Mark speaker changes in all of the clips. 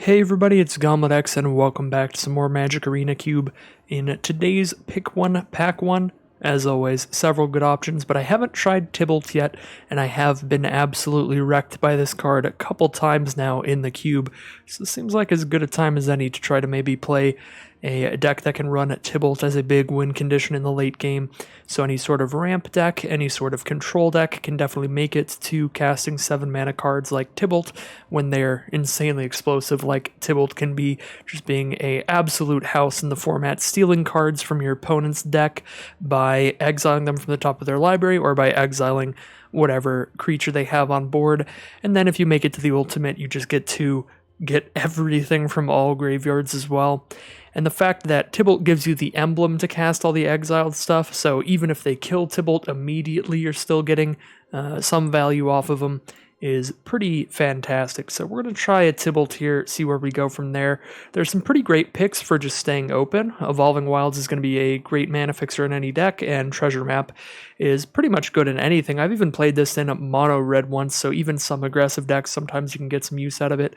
Speaker 1: Hey everybody, it's GauntletX and welcome back to some more Magic Arena Cube. In today's Pick 1, Pack 1, as always, several good options, but I haven't tried Tybalt yet, and I have been absolutely wrecked by this card a couple times now in the cube, so it seems like as good a time as any to try to maybe play a deck that can run Tybalt as a big win condition in the late game. So any sort of ramp deck, any sort of control deck can definitely make it to casting 7 mana cards like Tybalt when they're insanely explosive like Tybalt can be, just being a absolute house in the format, stealing cards from your opponent's deck by exiling them from the top of their library or by exiling whatever creature they have on board. And then if you make it to the ultimate, you just get to get everything from all graveyards as well. And the fact that Tybalt gives you the emblem to cast all the exiled stuff, so even if they kill Tybalt immediately, you're still getting some value off of them, is pretty fantastic. So we're going to try a Tybalt here, see where we go from there. There's some pretty great picks for just staying open. Evolving Wilds is going to be a great mana fixer in any deck, and Treasure Map is pretty much good in anything. I've even played this in a mono red once, so even some aggressive decks, sometimes you can get some use out of it.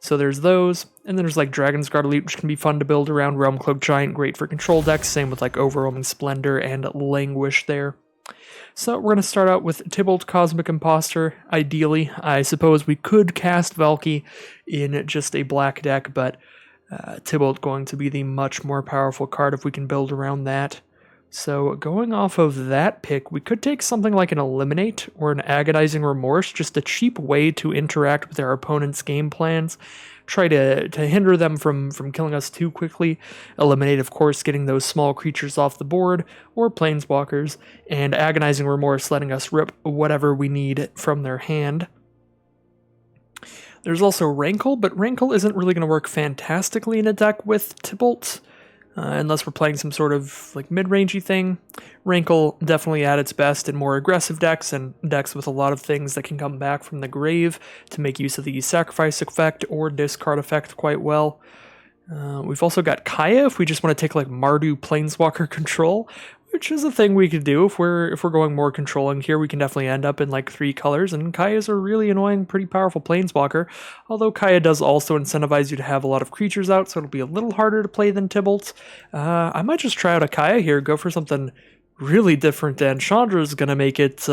Speaker 1: So there's those, and then there's like Dragon's Guard Elite, which can be fun to build around. Realm Cloak Giant, great for control decks, same with like Overwhelming Splendor and Languish there. So we're going to start out with Tybalt Cosmic Imposter. Ideally, I suppose we could cast Valky in just a black deck, but Tybalt going to be the much more powerful card if we can build around that. So going off of that pick, we could take something like an Eliminate or an Agonizing Remorse, just a cheap way to interact with our opponent's game plans. Try to hinder them from killing us too quickly. Eliminate, of course, getting those small creatures off the board, or planeswalkers, and Agonizing Remorse letting us rip whatever we need from their hand. There's also Rankle, but Rankle isn't really going to work fantastically in a deck with Tybalt. Unless we're playing some sort of like mid-rangey thing. Rankle definitely at its best in more aggressive decks and decks with a lot of things that can come back from the grave to make use of the sacrifice effect or discard effect quite well. We've also got Kaya if we just want to take like Mardu Planeswalker control, which is a thing we could do if we're going more controlling here. We can definitely end up in like 3 colors, and Kaya's a really annoying, pretty powerful planeswalker, although Kaya does also incentivize you to have a lot of creatures out, so it'll be a little harder to play than Tybalt. I might just try out a Kaya here, go for something really different, and Chandra's gonna make it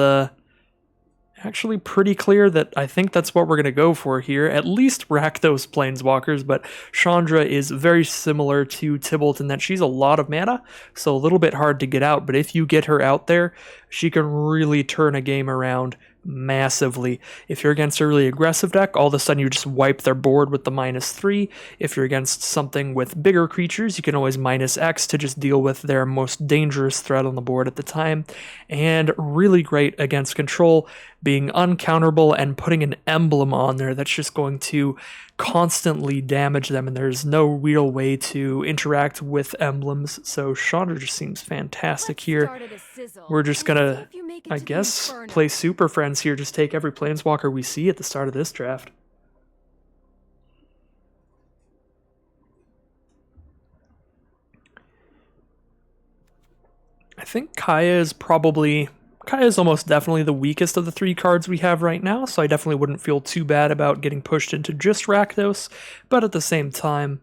Speaker 1: actually pretty clear that I think that's what we're going to go for here. At least rack those planeswalkers, but Chandra is very similar to Tybalt in that she's a lot of mana, so a little bit hard to get out, but if you get her out there, she can really turn a game around massively. If you're against a really aggressive deck, all of a sudden you just wipe their board with the -3. If you're against something with bigger creatures, you can always -X to just deal with their most dangerous threat on the board at the time. And really great against control, being uncounterable and putting an emblem on there that's just going to constantly damage them, and there's no real way to interact with emblems, so Chandra just seems fantastic here. We're just gonna, I guess, play Super Friends here, just take every planeswalker we see at the start of this draft. I think Kaya is almost definitely the weakest of the 3 cards we have right now, so I definitely wouldn't feel too bad about getting pushed into just Rakdos, but at the same time,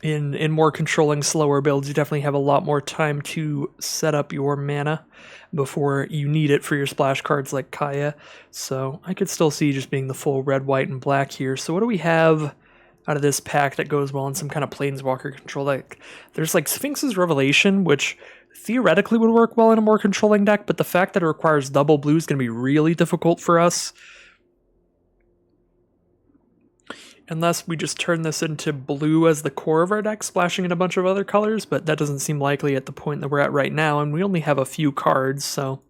Speaker 1: in more controlling, slower builds, you definitely have a lot more time to set up your mana before you need it for your splash cards like Kaya, so I could still see just being the full red, white, and black here. So what do we have out of this pack that goes well in some kind of planeswalker control deck? There's like Sphinx's Revelation, which theoretically would work well in a more controlling deck, but the fact that it requires double blue is going to be really difficult for us. Unless we just turn this into blue as the core of our deck, splashing in a bunch of other colors, but that doesn't seem likely at the point that we're at right now, and we only have a few cards, so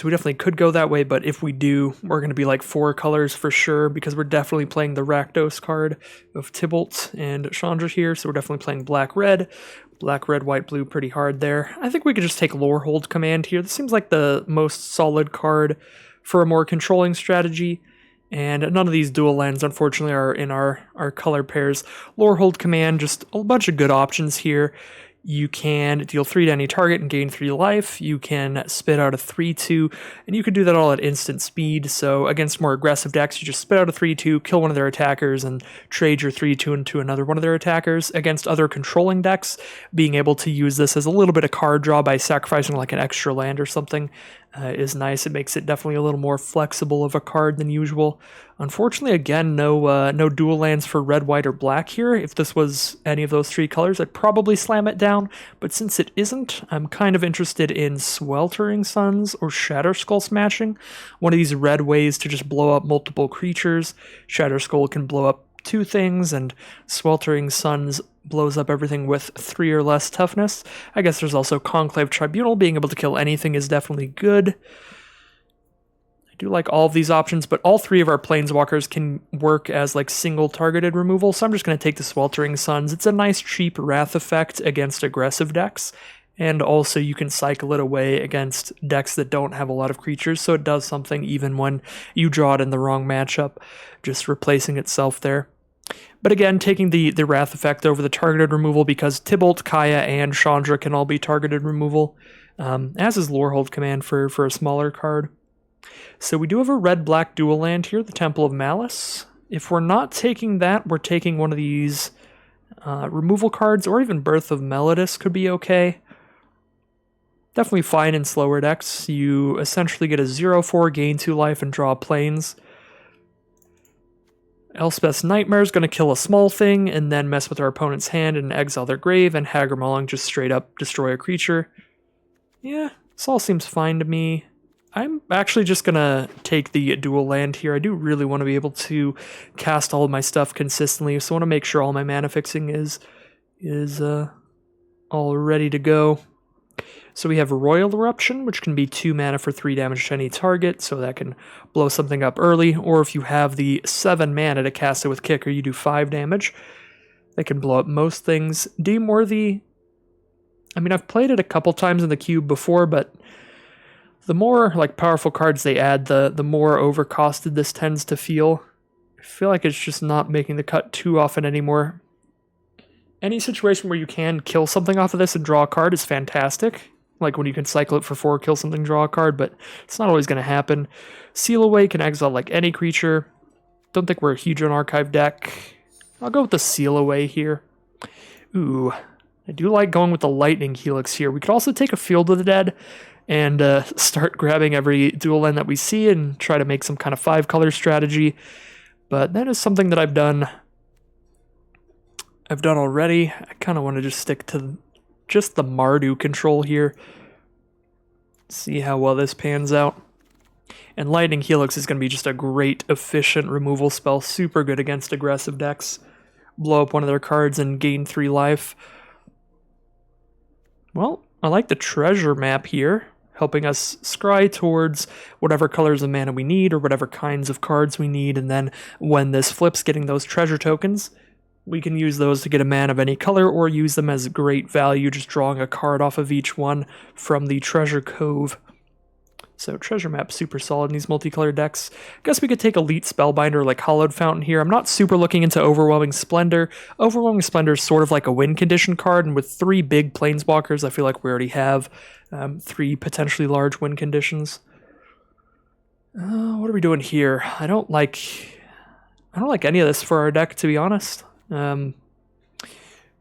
Speaker 1: we definitely could go that way, but if we do, we're going to be like 4 colors for sure, because we're definitely playing the Rakdos card of Tybalt and Chandra here, so we're definitely playing black, red, white, blue pretty hard there. I think we could just take Lorehold Command here. This seems like the most solid card for a more controlling strategy, and none of these dual lands, unfortunately, are in our color pairs. Lorehold Command, just a bunch of good options here. You can deal 3 to any target and gain 3 life. You can spit out a 3/2, and you can do that all at instant speed. So against more aggressive decks, you just spit out a 3/2, kill one of their attackers, and trade your 3/2 into another one of their attackers. Against other controlling decks, being able to use this as a little bit of card draw by sacrificing like an extra land or something is nice. It makes it definitely a little more flexible of a card than usual. Unfortunately, again, no dual lands for red, white, or black here. If this was any of those 3 colors, I'd probably slam it down, but since it isn't, I'm kind of interested in Sweltering Suns or Shatterskull Smashing. One of these red ways to just blow up multiple creatures. Shatterskull can blow up 2 things, and Sweltering Suns blows up everything with 3 or less toughness. I guess there's also Conclave Tribunal. Being able to kill anything is definitely good. I do like all of these options, but all 3 of our Planeswalkers can work as like single targeted removal, so I'm just going to take the Sweltering Suns. It's a nice cheap Wrath effect against aggressive decks, and also you can cycle it away against decks that don't have a lot of creatures, so it does something even when you draw it in the wrong matchup, just replacing itself there. But again, taking the Wrath effect over the targeted removal because Tybalt, Kaya, and Chandra can all be targeted removal, as is Lorehold Command for a smaller card. So we do have a red-black dual land here, the Temple of Malice. If we're not taking that, we're taking one of these removal cards, or even Birth of Melodis could be okay. Definitely fine in slower decks. You essentially get a 0/4, gain 2 life, and draw planes. Elspeth's Nightmare is going to kill a small thing, and then mess with our opponent's hand and exile their grave, and Hagramalling just straight up destroy a creature. Yeah, this all seems fine to me. I'm actually just going to take the dual land here. I do really want to be able to cast all of my stuff consistently, so I want to make sure all my mana fixing is all ready to go. So we have Royal Eruption, which can be 2 mana for 3 damage to any target, so that can blow something up early, or if you have the 7 mana to cast it with Kicker, you do 5 damage. That can blow up most things. Deemworthy, I mean, I've played it a couple times in the cube before, but the more like powerful cards they add, the more overcosted this tends to feel. I feel like it's just not making the cut too often anymore. Any situation where you can kill something off of this and draw a card is fantastic. Like when you can cycle it for 4, kill something, draw a card, but it's not always going to happen. Seal Away can exile like any creature. Don't think we're a huge on archive deck. I'll go with the Seal Away here. Ooh, I do like going with the Lightning Helix here. We could also take a Field of the Dead and start grabbing every dual land that we see and try to make some kind of 5-color strategy. But that is something that I've done already. I kind of want to just stick to just the Mardu control here. See how well this pans out. And Lightning Helix is going to be just a great, efficient removal spell. Super good against aggressive decks. Blow up one of their cards and gain 3 life. Well, I like the treasure map here, helping us scry towards whatever colors of mana we need or whatever kinds of cards we need. And then when this flips, getting those treasure tokens, we can use those to get a mana of any color or use them as great value, just drawing a card off of each one from the Treasure Cove. So treasure map super solid in these multicolored decks. I guess we could take Elite Spellbinder like Hallowed Fountain here. I'm not super looking into Overwhelming Splendor. Overwhelming Splendor is sort of like a win condition card, and with 3 big Planeswalkers, I feel like we already have 3 potentially large win conditions. What are we doing here? I don't like any of this for our deck, to be honest.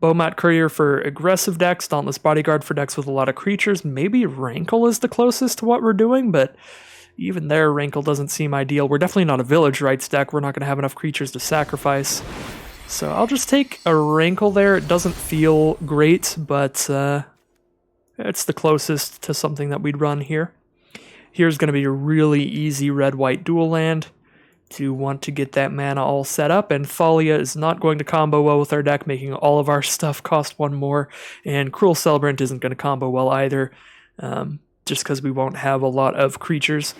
Speaker 1: Bomat Courier for aggressive decks, Dauntless Bodyguard for decks with a lot of creatures. Maybe Rankle is the closest to what we're doing, but even there, Rankle doesn't seem ideal. We're definitely not a Village Rites deck. We're not going to have enough creatures to sacrifice. So I'll just take a Rankle there. It doesn't feel great, but it's the closest to something that we'd run here. Here's going to be a really easy red-white dual land to want to get that mana all set up, and Thalia is not going to combo well with our deck, making all of our stuff cost 1 more, and Cruel Celebrant isn't going to combo well either, just because we won't have a lot of creatures.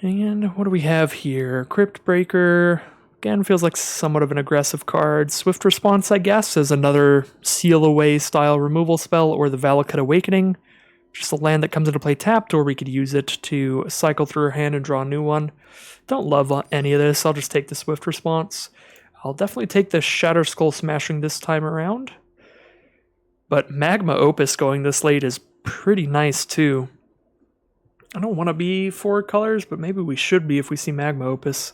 Speaker 1: And what do we have here? Crypt Breaker, again, feels like somewhat of an aggressive card. Swift Response, I guess, is another Seal Away style removal spell, or the Valakut Awakening. Just a land that comes into play tapped, or we could use it to cycle through our hand and draw a new one. Don't love any of this. I'll just take the Swift Response. I'll definitely take the Shatterskull Smashing this time around. But Magma Opus going this late is pretty nice too. I don't want to be 4 colors, but maybe we should be if we see Magma Opus.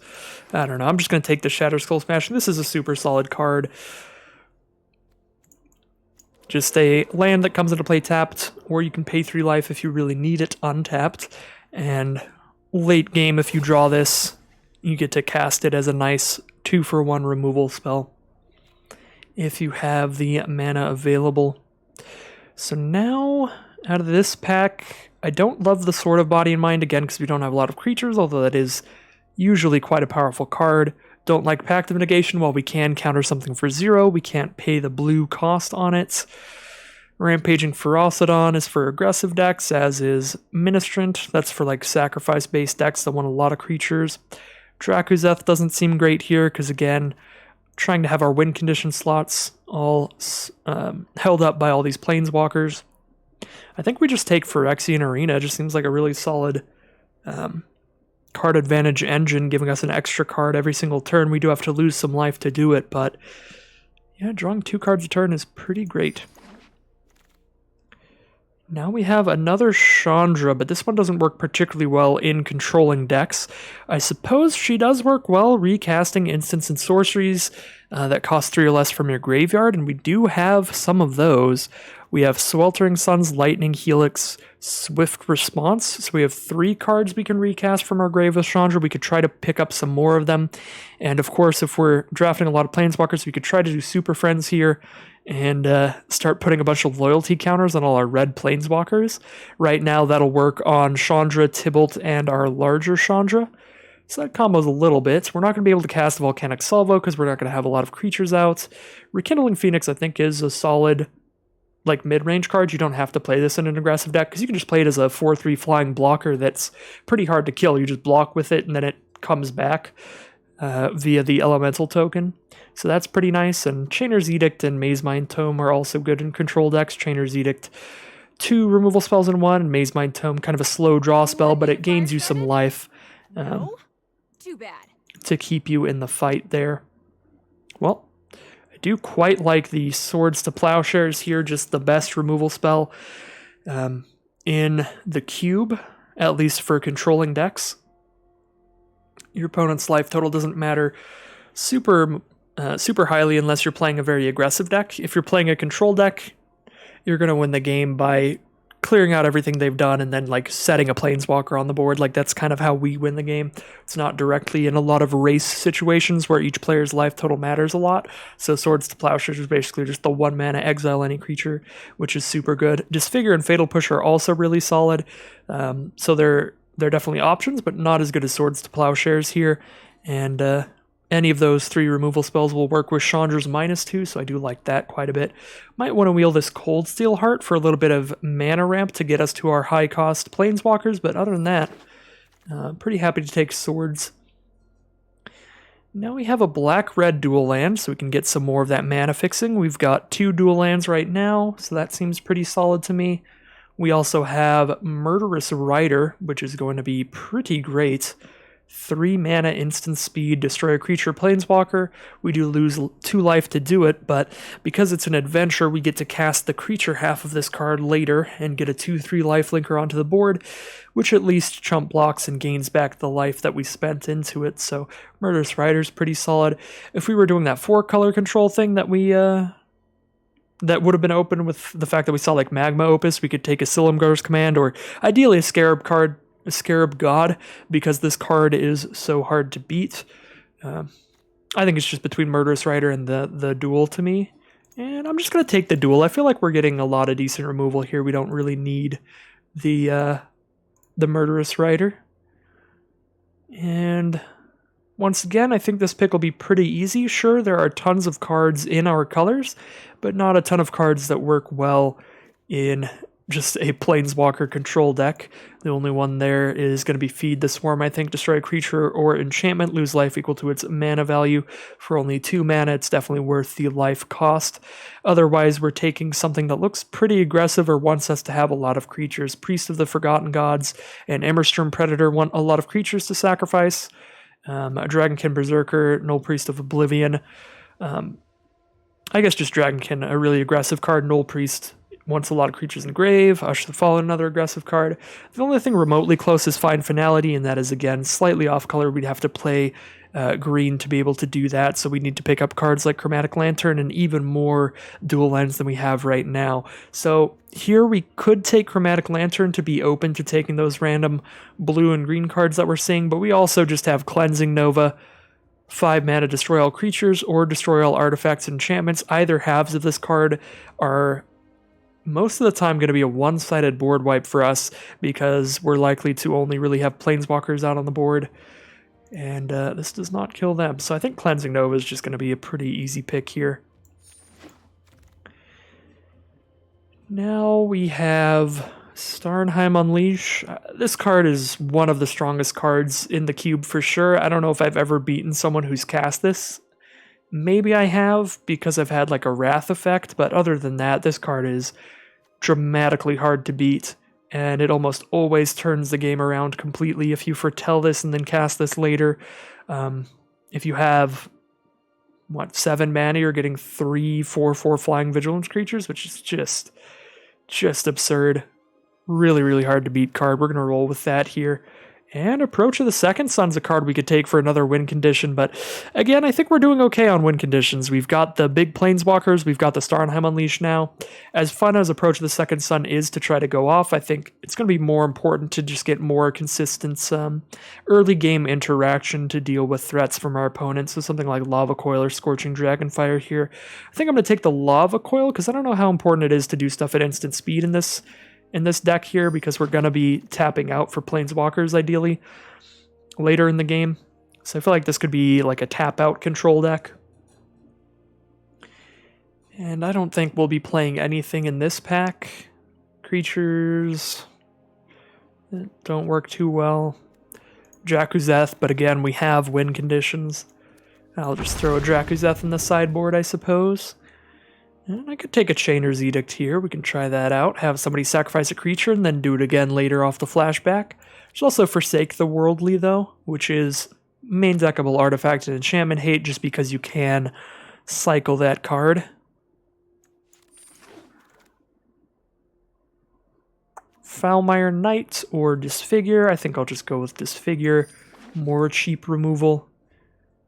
Speaker 1: I don't know. I'm just going to take the Shatter Skull Smash. This is a super solid card. Just a land that comes into play tapped, or you can pay 3 life if you really need it untapped. And late game, if you draw this, you get to cast it as a nice 2-for-1 removal spell if you have the mana available. So now, out of this pack, I don't love the Sword of Body and Mind again because we don't have a lot of creatures, although that is usually quite a powerful card. Don't like Pact of Negation. While we can counter something for 0, we can't pay the blue cost on it. Rampaging Ferocidon is for aggressive decks, as is Ministrant. That's for like sacrifice-based decks that want a lot of creatures. Drakuzeth doesn't seem great here because, again, trying to have our win condition slots all held up by all these planeswalkers. I think we just take Phyrexian Arena. It just seems like a really solid card advantage engine, giving us an extra card every single turn. We do have to lose some life to do it, but yeah, drawing 2 cards a turn is pretty great. Now we have another Chandra, but this one doesn't work particularly well in controlling decks. I suppose she does work well recasting instants and sorceries that cost 3 or less from your graveyard, and we do have some of those. We have Sweltering Suns, Lightning Helix, Swift Response. So we have 3 cards we can recast from our grave with Chandra. We could try to pick up some more of them. And of course, if we're drafting a lot of Planeswalkers, we could try to do Super Friends here and start putting a bunch of loyalty counters on all our red Planeswalkers. Right now, that'll work on Chandra, Tibalt, and our larger Chandra. So that combos a little bit. We're not going to be able to cast Volcanic Salvo because we're not going to have a lot of creatures out. Rekindling Phoenix, I think, is a solid like mid-range card. You don't have to play this in an aggressive deck because you can just play it as a 4/3 flying blocker that's pretty hard to kill. You just block with it and then it comes back via the elemental token. So that's pretty nice. And Chainer's Edict and Mazemind Tome are also good in control decks. Chainer's Edict, 2 removal spells in 1, and Mazemind Tome, kind of a slow draw spell, but it gains you some life
Speaker 2: Too bad.
Speaker 1: to keep you in the fight there. Well, I do quite like the Swords to Plowshares here, just the best removal spell in the cube, at least for controlling decks. Your opponent's life total doesn't matter super highly unless you're playing a very aggressive deck. If you're playing a control deck, you're going to win the game by clearing out everything they've done and then like setting a planeswalker on the board. Like that's kind of how we win the game. It's not directly in a lot of race situations where each player's life total matters a lot. So Swords to Plowshares is basically just the 1 mana exile any creature, which is super good. Disfigure and Fatal Push are also really solid. So they're definitely options, but not as good as Swords to Plowshares here. And any of those 3 removal spells will work with Chandra's -2, so I do like that quite a bit. Might want to wheel this Cold Steel Heart for a little bit of mana ramp to get us to our high-cost Planeswalkers, but other than that, pretty happy to take Swords. Now we have a black-red dual land, so we can get some more of that mana fixing. We've got 2 dual lands right now, so that seems pretty solid to me. We also have Murderous Rider, which is going to be pretty great. 3 mana instant speed, destroy a creature planeswalker. We do lose 2 life to do it, but because it's an adventure, we get to cast the creature half of this card later and get a 2/3 lifelinker onto the board, which at least chump blocks and gains back the life that we spent into it. So Murderous Rider's pretty solid. If we were doing that 4-color control thing that we that would have been open with the fact that we saw like Magma Opus, we could take a Silumgar's Command or ideally a Scarab card, a Scarab God, because this card is so hard to beat. I think it's just between Murderous Rider and the duel to me. And I'm just going to take the duel. I feel like we're getting a lot of decent removal here. We don't really need the Murderous Rider. And once again, I think this pick will be pretty easy. Sure, there are tons of cards in our colors, but not a ton of cards that work well in just a Planeswalker control deck. The only one there is going to be Feed the Swarm, I think. Destroy a creature or enchantment, lose life equal to its mana value. For only 2 mana, it's definitely worth the life cost. Otherwise, we're taking something that looks pretty aggressive or wants us to have a lot of creatures. Priest of the Forgotten Gods and Emberstorm Predator want a lot of creatures to sacrifice. A Dragonkin Berserker, Null Priest of Oblivion. I guess just Dragonkin, a really aggressive card. Null Priest wants a lot of creatures in the grave. Usher the Fallen, another aggressive card. The only thing remotely close is Find Finality, and that is, again, slightly off color. We'd have to play green to be able to do that, so we need to pick up cards like Chromatic Lantern and even more dual lands than we have right now. So here we could take Chromatic Lantern to be open to taking those random blue and green cards that we're seeing, but we also just have Cleansing Nova, 5 mana, destroy all creatures, or destroy all artifacts and enchantments. Either halves of this card are most of the time going to be a one-sided board wipe for us because we're likely to only really have Planeswalkers out on the board. And this does not kill them. So I think Cleansing Nova is just going to be a pretty easy pick here. Now we have Starnheim Unleash. This card is one of the strongest cards in the cube for sure. I don't know if I've ever beaten someone who's cast this. Maybe I have because I've had like a Wrath effect, but other than that, this card is dramatically hard to beat. And it almost always turns the game around completely if you foretell this and then cast this later. If you have, 7 mana, you're getting 3 4/4 flying vigilance creatures, which is just absurd. Really, really hard to beat card. We're going to roll with that here. And Approach of the Second Sun's a card we could take for another win condition, but again, I think we're doing okay on win conditions. We've got the big Planeswalkers, we've got the Starnheim Unleash now. As fun as Approach of the Second Sun is to try to go off, I think it's going to be more important to just get more consistent early game interaction to deal with threats from our opponents. So something like Lava Coil or Scorching Dragonfire here. I think I'm going to take the Lava Coil because I don't know how important it is to do stuff at instant speed in this deck here, because we're going to be tapping out for Planeswalkers ideally later in the game. So I feel like this could be like a tap out control deck. And I don't think we'll be playing anything in this pack. Creatures don't work too well. Jakuzeth, but again, we have win conditions. I'll just throw a Jakuzeth in the sideboard, I suppose. And I could take a Chainer's Edict here. We can try that out. Have somebody sacrifice a creature and then do it again later off the flashback. There's also Forsake the Worldly, though, which is main deckable artifact and enchantment hate just because you can cycle that card. Foulmire Knight or Disfigure. I think I'll just go with Disfigure. More cheap removal.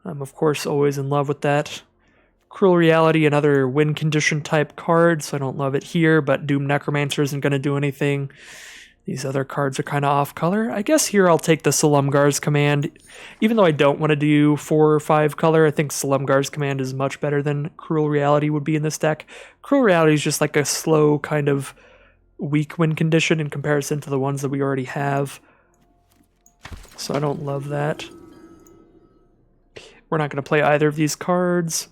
Speaker 1: I'm, of course, always in love with that. Cruel Reality, another win condition type card, so I don't love it here, but Doom Necromancer isn't going to do anything. These other cards are kind of off color. I guess here I'll take the Silumgar's Command. Even though I don't want to do 4 or 5 color, I think Silumgar's Command is much better than Cruel Reality would be in this deck. Cruel Reality is just like a slow kind of weak win condition in comparison to the ones that we already have. So I don't love that. We're not going to play either of these cards.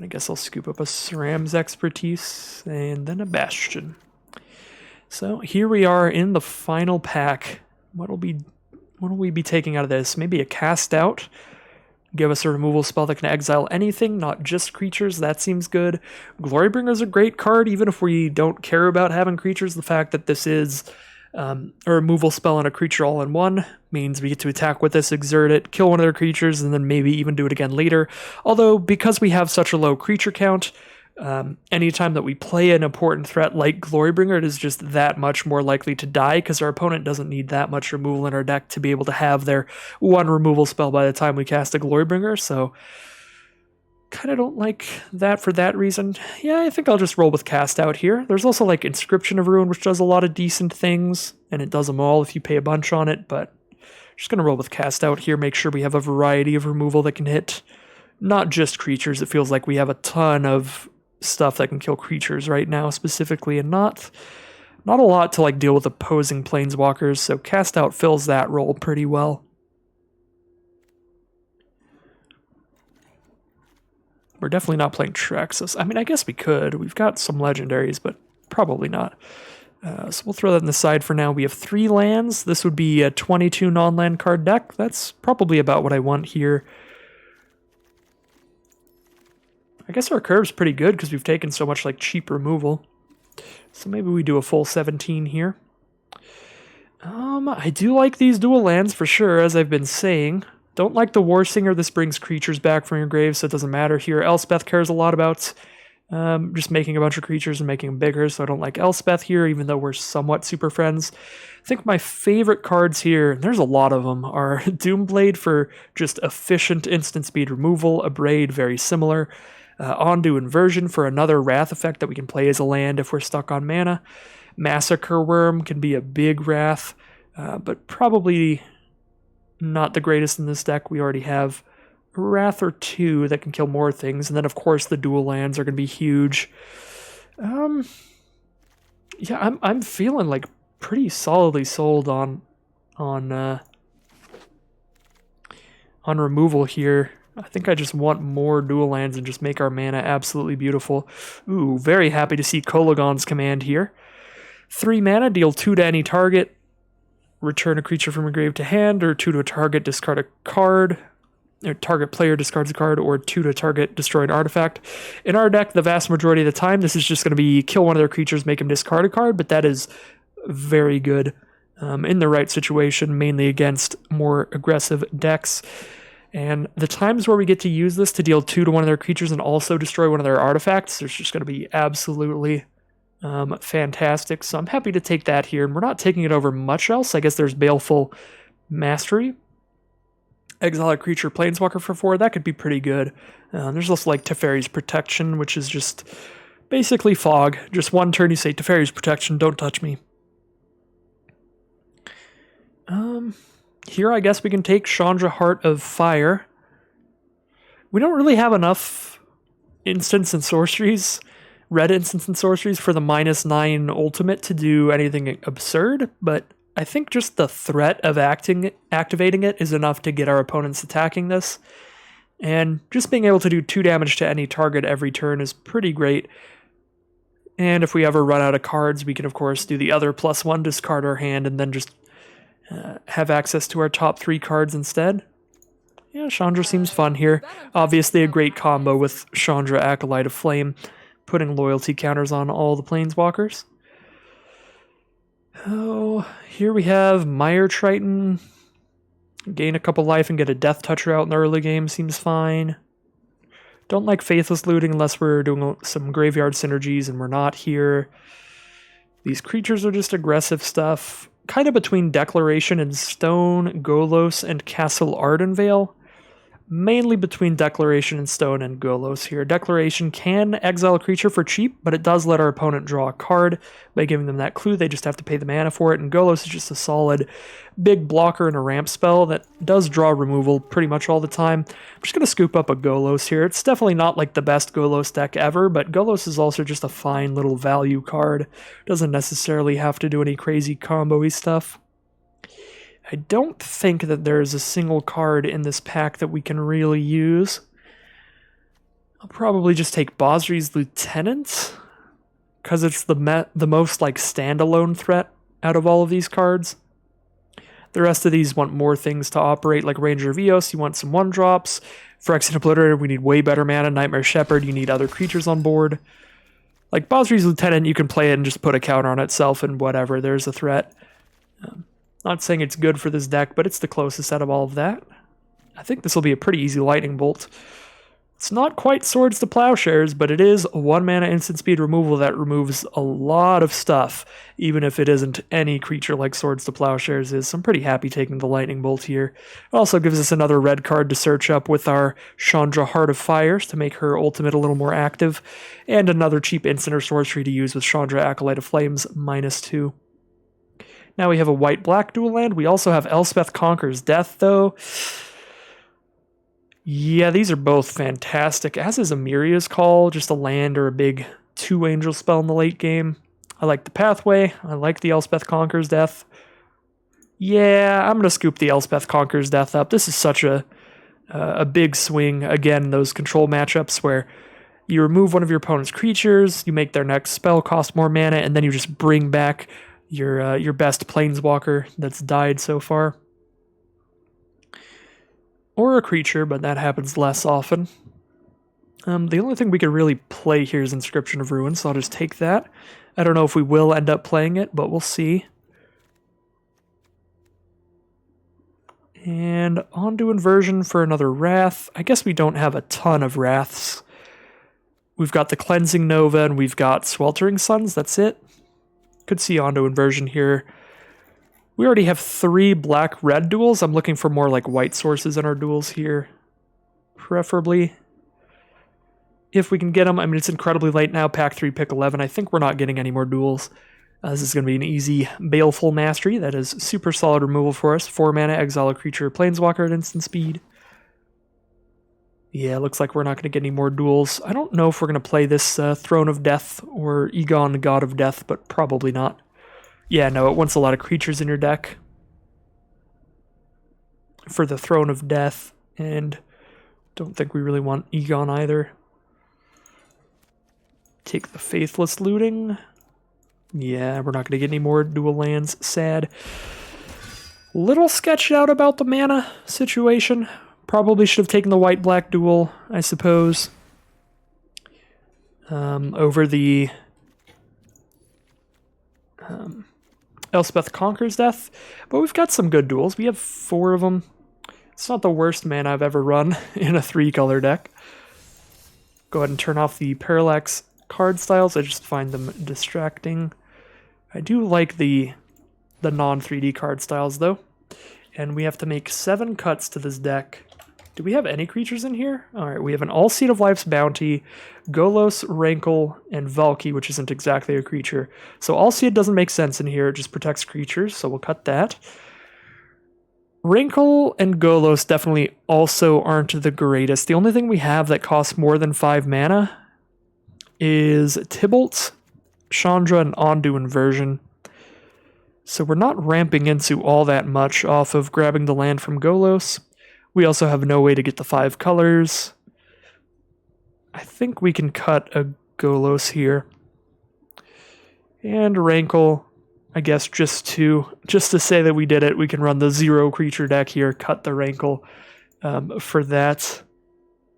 Speaker 1: I guess I'll scoop up a SRAM's Expertise and then a Bastion. So here we are in the final pack. What will we be taking out of this? Maybe a Cast Out. Give us a removal spell that can exile anything, not just creatures. That seems good. Glorybringer is a great card, even if we don't care about having creatures. The fact that this is a removal spell and a creature all in one means we get to attack with this, exert it, kill one of their creatures, and then maybe even do it again later. Although, because we have such a low creature count, anytime that we play an important threat like Glorybringer, it is just that much more likely to die, because our opponent doesn't need that much removal in our deck to be able to have their one removal spell by the time we cast a Glorybringer, so kind of don't like that for that reason. Yeah, I think I'll just roll with Cast Out here. There's also like Inscription of Ruin, which does a lot of decent things, and it does them all if you pay a bunch on it, but just going to roll with Cast Out here, make sure we have a variety of removal that can hit not just creatures. It feels like we have a ton of stuff that can kill creatures right now specifically, and not a lot to like deal with opposing Planeswalkers, so Cast Out fills that role pretty well. We're definitely not playing Traxxas. I mean, I guess we could. We've got some legendaries, but probably not. So we'll throw that in the side for now. We have 3 lands. This would be a 22 non-land card deck. That's probably about what I want here. I guess our curve's pretty good because we've taken so much like cheap removal. So maybe we do a full 17 here. I do like these dual lands for sure, as I've been saying. Don't like the War Singer. This brings creatures back from your grave, so it doesn't matter here. Elspeth cares a lot about just making a bunch of creatures and making them bigger, so I don't like Elspeth here, even though we're somewhat super friends. I think my favorite cards here, and there's a lot of them, are Doomblade for just efficient instant speed removal, Abrade, very similar, Ondu Inversion for another Wrath effect that we can play as a land if we're stuck on mana. Massacre Worm can be a big Wrath, but probably not the greatest in this deck. We already have a Wrath or two that can kill more things, and then of course the dual lands are going to be huge. Yeah, I'm feeling like pretty solidly sold on removal here. I think I just want more dual lands and just make our mana absolutely beautiful. Ooh, very happy to see Kolagon's Command here. 3 mana, deal 2 to any target, return a creature from your grave to hand, or 2 to a target, discard a card, or target player discards a card, or 2 to target, destroy an artifact. In our deck, the vast majority of the time, this is just going to be kill one of their creatures, make them discard a card, but that is very good in the right situation, mainly against more aggressive decks. And the times where we get to use this to deal 2 to one of their creatures and also destroy one of their artifacts, there's just going to be absolutely fantastic. So I'm happy to take that here. And we're not taking it over much else. I guess there's Baleful Mastery. Exile a creature Planeswalker for 4. That could be pretty good. There's also like Teferi's Protection, which is just basically fog. Just one turn you say Teferi's Protection, don't touch me. Here I guess we can take Chandra Heart of Fire. We don't really have enough instants and sorceries, red instants and sorceries for the -9 ultimate to do anything absurd, but I think just the threat of activating it is enough to get our opponents attacking this. And just being able to do 2 damage to any target every turn is pretty great. And if we ever run out of cards, we can of course do the other +1, discard our hand, and then just have access to our top 3 cards instead. Yeah, Chandra seems fun here. Obviously a great combo with Chandra Acolyte of Flame, putting loyalty counters on all the Planeswalkers. Oh, here we have Mire Triton. Gain a couple life and get a Death Toucher out in the early game seems fine. Don't like Faithless Looting unless we're doing some graveyard synergies and we're not here. These creatures are just aggressive stuff. Kind of between Declaration and Stone, Golos, and Castle Ardenvale. Mainly between Declaration and Stone and Golos here. Declaration can exile a creature for cheap, but it does let our opponent draw a card by giving them that clue. They just have to pay the mana for it, and Golos is just a solid big blocker and a ramp spell that does draw removal pretty much all the time. I'm just going to scoop up a Golos here. It's definitely not like the best Golos deck ever, but Golos is also just a fine little value card. Doesn't necessarily have to do any crazy combo-y stuff. I don't think that there's a single card in this pack that we can really use. I'll probably just take Bosri's Lieutenant, because it's the most like standalone threat out of all of these cards. The rest of these want more things to operate, like Ranger of Eos, you want some 1-drops. Phyrexian Obliterator, we need way better mana. Nightmare Shepherd, you need other creatures on board. Like Bosri's Lieutenant, you can play it and just put a counter on itself and whatever, there's a threat. Not saying it's good for this deck, but it's the closest out of all of that. I think this will be a pretty easy Lightning Bolt. It's not quite Swords to Plowshares, but it is a 1 mana instant speed removal that removes a lot of stuff, even if it isn't any creature like Swords to Plowshares is. So I'm pretty happy taking the Lightning Bolt here. It also gives us another red card to search up with our Chandra Heart of Fires to make her ultimate a little more active, and another cheap instant or sorcery to use with Chandra Acolyte of Flames, -2. Now we have a white-black dual land. We also have Elspeth Conquers Death, though. Yeah, these are both fantastic, as is Amiria's Call, just a land or a big 2-angel spell in the late game. I like the Pathway. I like the Elspeth Conquers Death. Yeah, I'm going to scoop the Elspeth Conquers Death up. This is such a big swing. Again, those control matchups where you remove one of your opponent's creatures, you make their next spell cost more mana, and then you just bring back your best Planeswalker that's died so far. Or a creature, but that happens less often. The only thing we could really play here is Inscription of Ruin, so I'll just take that. I don't know if we will end up playing it, but we'll see. And onto Inversion for another Wrath. I guess we don't have a ton of Wraths. We've got the Cleansing Nova and we've got Sweltering Suns, that's it. Could see onto Inversion here. We already have 3 black-red duels. I'm looking for more like white sources in our duels here. Preferably. If we can get them. I mean, it's incredibly late now. Pack 3, pick 11. I think we're not getting any more duels. This is going to be an easy Baleful Mastery. That is super solid removal for us. 4 mana, exile a creature, Planeswalker at instant speed. Yeah, looks like we're not going to get any more duels. I don't know if we're going to play this Throne of Death or Egon, God of Death, but probably not. Yeah, no, it wants a lot of creatures in your deck for the Throne of Death, and don't think we really want Egon either. Take the Faithless Looting. Yeah, we're not going to get any more dual lands. Sad. Little sketched out about the mana situation. Probably should have taken the white-black duel, I suppose, over the Elspeth Conqueror's Death. But we've got some good duels. We have 4 of them. It's not the worst mana I've ever run in a 3-color deck. Go ahead and turn off the Parallax card styles. I just find them distracting. I do like the non-3D card styles, though. And we have to make 7 cuts to this deck. Do we have any creatures in here? Alright, we have an All Seed of Life's Bounty, Golos, Rankle, and Valki, which isn't exactly a creature. So All Seed doesn't make sense in here, it just protects creatures, so we'll cut that. Rankle and Golos definitely also aren't the greatest. The only thing we have that costs more than 5 mana is Tybalt, Chandra, and Ondu Inversion. So we're not ramping into all that much off of grabbing the land from Golos. We also have no way to get the 5 colors. I think we can cut a Golos here. And Rankle, I guess just to say that we did it, we can run the 0 creature deck here, cut the Rankle for that.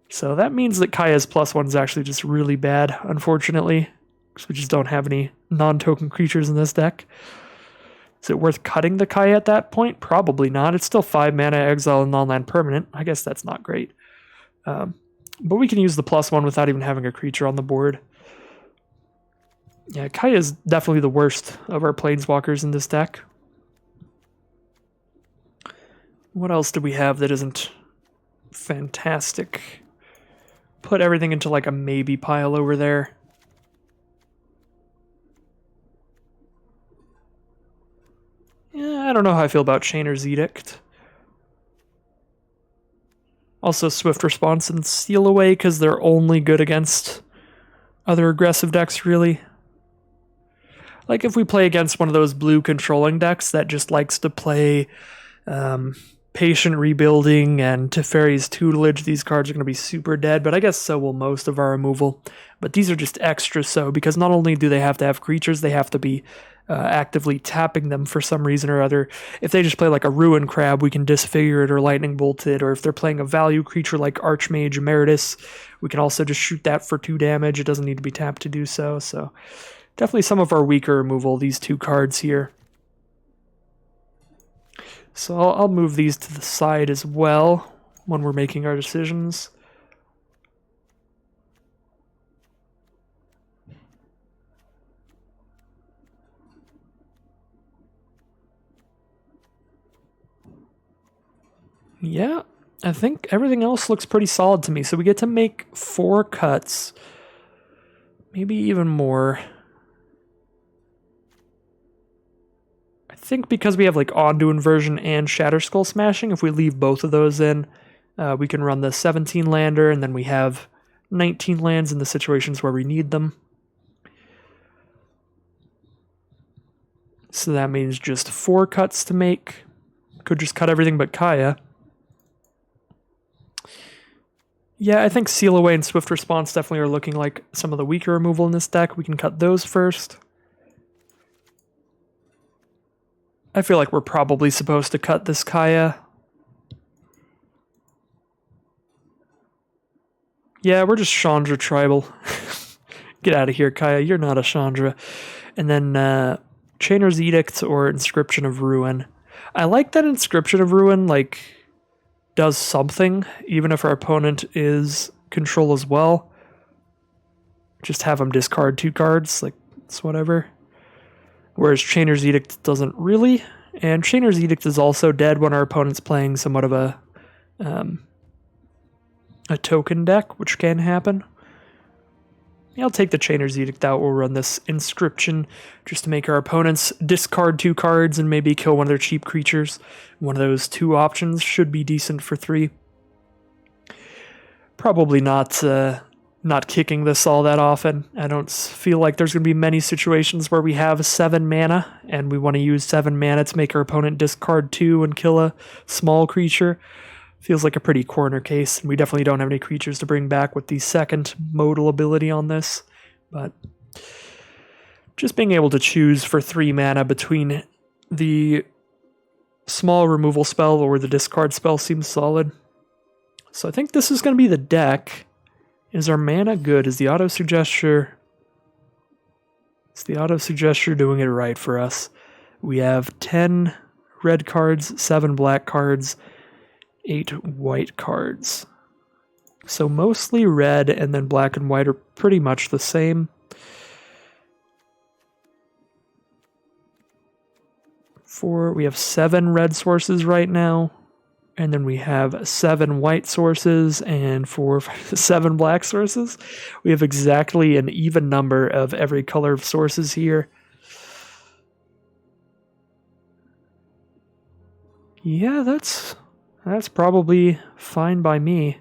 Speaker 1: So that means that Kaya's +1 is actually just really bad, unfortunately, because we just don't have any non-token creatures in this deck. Is it worth cutting the Kaya at that point? Probably not. It's still 5 mana, exile, and non-land permanent. I guess that's not great. But we can use the +1 without even having a creature on the board. Yeah, Kaya is definitely the worst of our Planeswalkers in this deck. What else do we have that isn't fantastic? Put everything into like a maybe pile over there. Yeah, I don't know how I feel about Chainer's Edict. Also Swift Response and Steal Away, because they're only good against other aggressive decks, really. Like if we play against one of those blue controlling decks that just likes to play Patient Rebuilding and Teferi's Tutelage, these cards are going to be super dead, but I guess so will most of our removal. But these are just extra so, because not only do they have to have creatures, they have to be actively tapping them for some reason or other. If they just play like a Ruin Crab, we can Disfigure it or Lightning Bolt it, or if they're playing a value creature like Archmage Emeritus, we can also just shoot that for 2 damage. It doesn't need to be tapped to do so, so definitely some of our weaker removal, these 2 cards here. So I'll move these to the side as well when we're making our decisions. Yeah, I think everything else looks pretty solid to me. So we get to make 4 cuts. Maybe even more. I think because we have like Ondu Inversion and Shatter Skull Smashing, if we leave both of those in, we can run the 17 lander, and then we have 19 lands in the situations where we need them. So that means just 4 cuts to make. Could just cut everything but Kaya. Yeah, I think Seal Away and Swift Response definitely are looking like some of the weaker removal in this deck. We can cut those first. I feel like we're probably supposed to cut this Kaya. Yeah, we're just Chandra Tribal. Get out of here, Kaya. You're not a Chandra. And then Chainer's Edict or Inscription of Ruin. I like that Inscription of Ruin, like, does something, even if our opponent is control as well. Just have him discard 2 cards, like, it's whatever. Whereas Chainer's Edict doesn't really. And Chainer's Edict is also dead when our opponent's playing somewhat of a token deck, which can happen. Yeah, I'll take the Chainer's Edict out. We'll run this Inscription just to make our opponents discard 2 cards and maybe kill one of their cheap creatures. One of those 2 options should be decent for 3. Probably not kicking this all that often. I don't feel like there's going to be many situations where we have 7 mana and we want to use 7 mana to make our opponent discard 2 and kill a small creature. Feels like a pretty corner case, and we definitely don't have any creatures to bring back with the second modal ability on this. But just being able to choose for 3 mana between the small removal spell or the discard spell seems solid. So I think this is going to be the deck. Is our mana good? Is the auto-suggesture... Is the auto-suggesture doing it right for us? We have 10 red cards, 7 black cards, 8 white cards. So mostly red, and then black and white are pretty much the same. We have 7 red sources right now, and then we have 7 white sources and 7 black sources. We have exactly an even number of every color of sources here. Yeah, that's probably fine by me.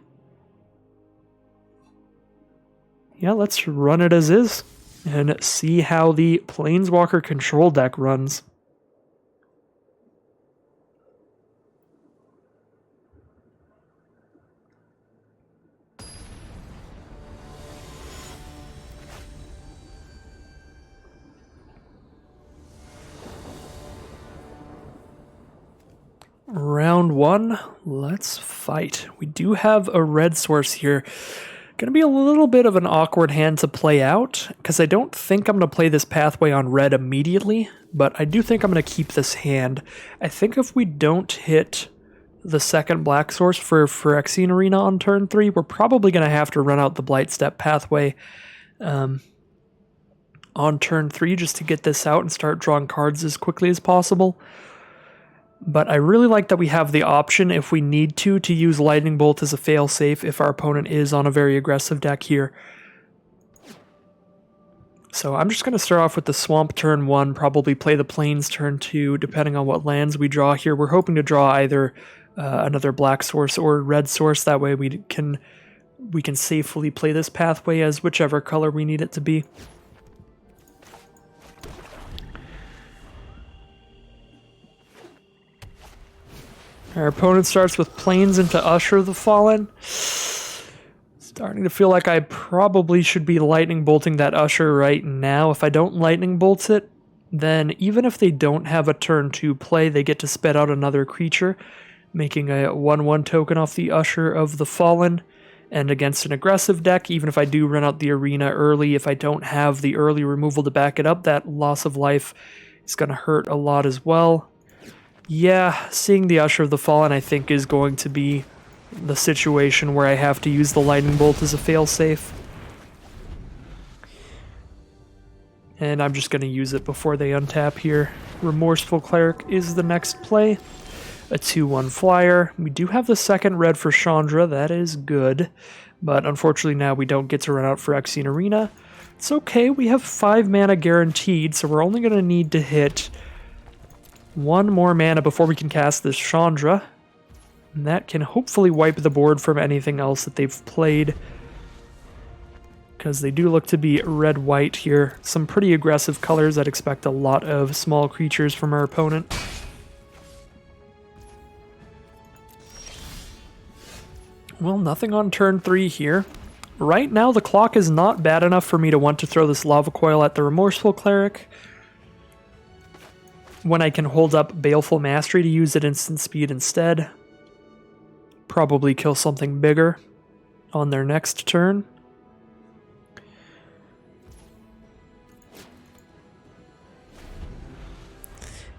Speaker 1: Yeah, let's run it as is and see how the Planeswalker control deck runs. Round 1, let's fight. We do have a red source here. Going to be a little bit of an awkward hand to play out, because I don't think I'm going to play this pathway on red immediately, but I do think I'm going to keep this hand. I think if we don't hit the second black source for Phyrexian Arena on turn 3, we're probably going to have to run out the Blightstep pathway on turn 3 just to get this out and start drawing cards as quickly as possible. But I really like that we have the option, if we need to use Lightning Bolt as a failsafe if our opponent is on a very aggressive deck here. So I'm just going to start off with the Swamp turn 1, probably play the Plains turn 2, depending on what lands we draw here. We're hoping to draw either another black source or red source. That way we can safely play this pathway as whichever color we need it to be. Our opponent starts with Plains into Usher the Fallen. Starting to feel like I probably should be Lightning Bolting that Usher right now. If I don't Lightning Bolt it, then even if they don't have a turn 2 play, they get to spit out another creature, making a 1/1 token off the Usher of the Fallen. And against an aggressive deck, even if I do run out the arena early, if I don't have the early removal to back it up, that loss of life is going to hurt a lot as well. Yeah, seeing the Usher of the Fallen, I think, is going to be the situation where I have to use the Lightning Bolt as a failsafe. And I'm just going to use it before they untap here. Remorseful Cleric is the next play. A 2/1 flyer. We do have the second red for Chandra, that is good. But unfortunately now we don't get to run out Phyrexian Arena. It's okay, we have 5 mana guaranteed, so we're only going to need to hit 1 more mana before we can cast this Chandra. And that can hopefully wipe the board from anything else that they've played, because they do look to be red-white here. Some pretty aggressive colors. I'd expect a lot of small creatures from our opponent. Well, nothing on turn 3 here. Right now, the clock is not bad enough for me to want to throw this Lava Coil at the Remorseful Cleric, when I can hold up Baleful Mastery to use at instant speed instead. Probably kill something bigger on their next turn.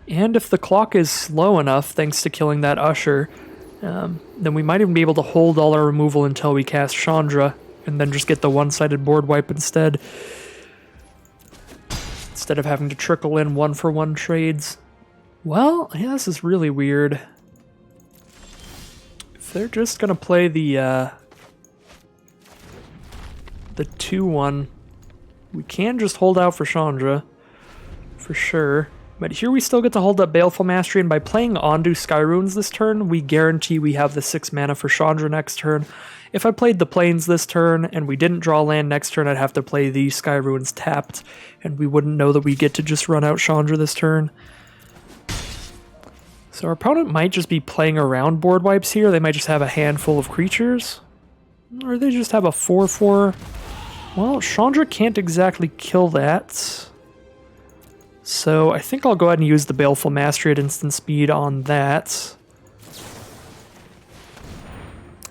Speaker 1: And if the clock is slow enough, thanks to killing that Usher, Then we might even be able to hold all our removal until we cast Chandra, and then just get the one-sided board wipe instead. Instead of having to trickle in one-for-one trades. Well, yeah, this is really weird. If they're just gonna play the 2-1, we can just hold out for Chandra, for sure. But here we still get to hold up Baleful Mastery, and by playing Ondu Sky Runes this turn, we guarantee we have the 6 mana for Chandra next turn. If I played the Plains this turn, and we didn't draw land next turn, I'd have to play the Sky Runes tapped, and we wouldn't know that we get to just run out Chandra this turn. So our opponent might just be playing around board wipes here. They might just have a handful of creatures. Or they just have a 4/4. Well, Chandra can't exactly kill that. So I think I'll go ahead and use the Baleful Mastery at instant speed on that.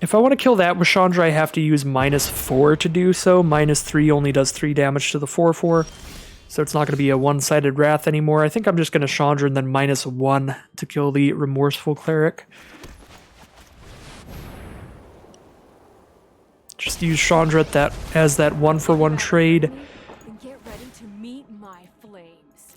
Speaker 1: If I want to kill that with Chandra, I have to use -4 to do so. -3 only does 3 damage to the 4/4. So it's not going to be a one-sided Wrath anymore. I think I'm just going to Chandra and then -1 to kill the Remorseful Cleric. Just use Chandra as that one-for-one trade.
Speaker 2: And get ready to meet my flames.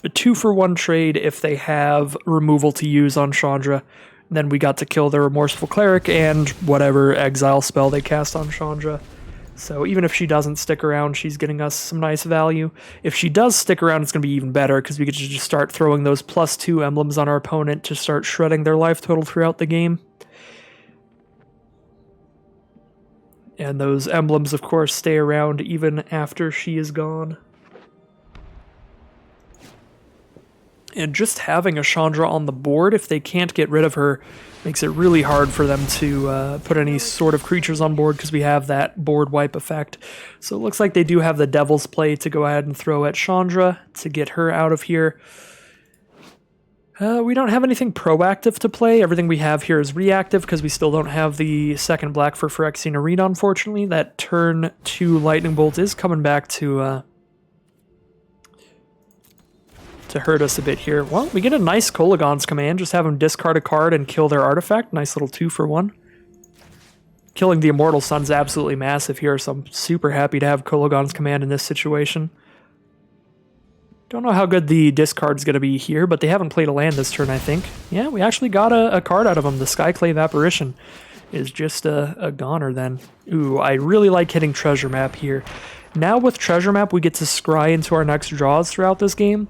Speaker 1: A 2-for-1 trade if they have removal to use on Chandra. Then we got to kill the Remorseful Cleric and whatever exile spell they cast on Chandra. So even if she doesn't stick around, she's getting us some nice value. If she does stick around, it's going to be even better because we get to just start throwing those +2 emblems on our opponent to start shredding their life total throughout the game. And those emblems, of course, stay around even after she is gone. And just having a Chandra on the board, if they can't get rid of her, makes it really hard for them to put any sort of creatures on board because we have that board wipe effect. So it looks like they do have the Devil's Play to go ahead and throw at Chandra to get her out of here. We don't have anything proactive to play. Everything we have here is reactive because we still don't have the second black for Phyrexian Arena, unfortunately. That turn 2 Lightning Bolt is coming back to hurt us a bit here. Well, we get a nice Kolaghan's Command. Just have them discard a card and kill their artifact. Nice little 2-for-1. Killing the Immortal Sun's absolutely massive here, so I'm super happy to have Kolaghan's Command in this situation. Don't know how good the discard's going to be here, but they haven't played a land this turn, I think. Yeah, we actually got a card out of them. The Skyclave Apparition is just a goner then. Ooh, I really like hitting Treasure Map here. Now with Treasure Map, we get to scry into our next draws throughout this game.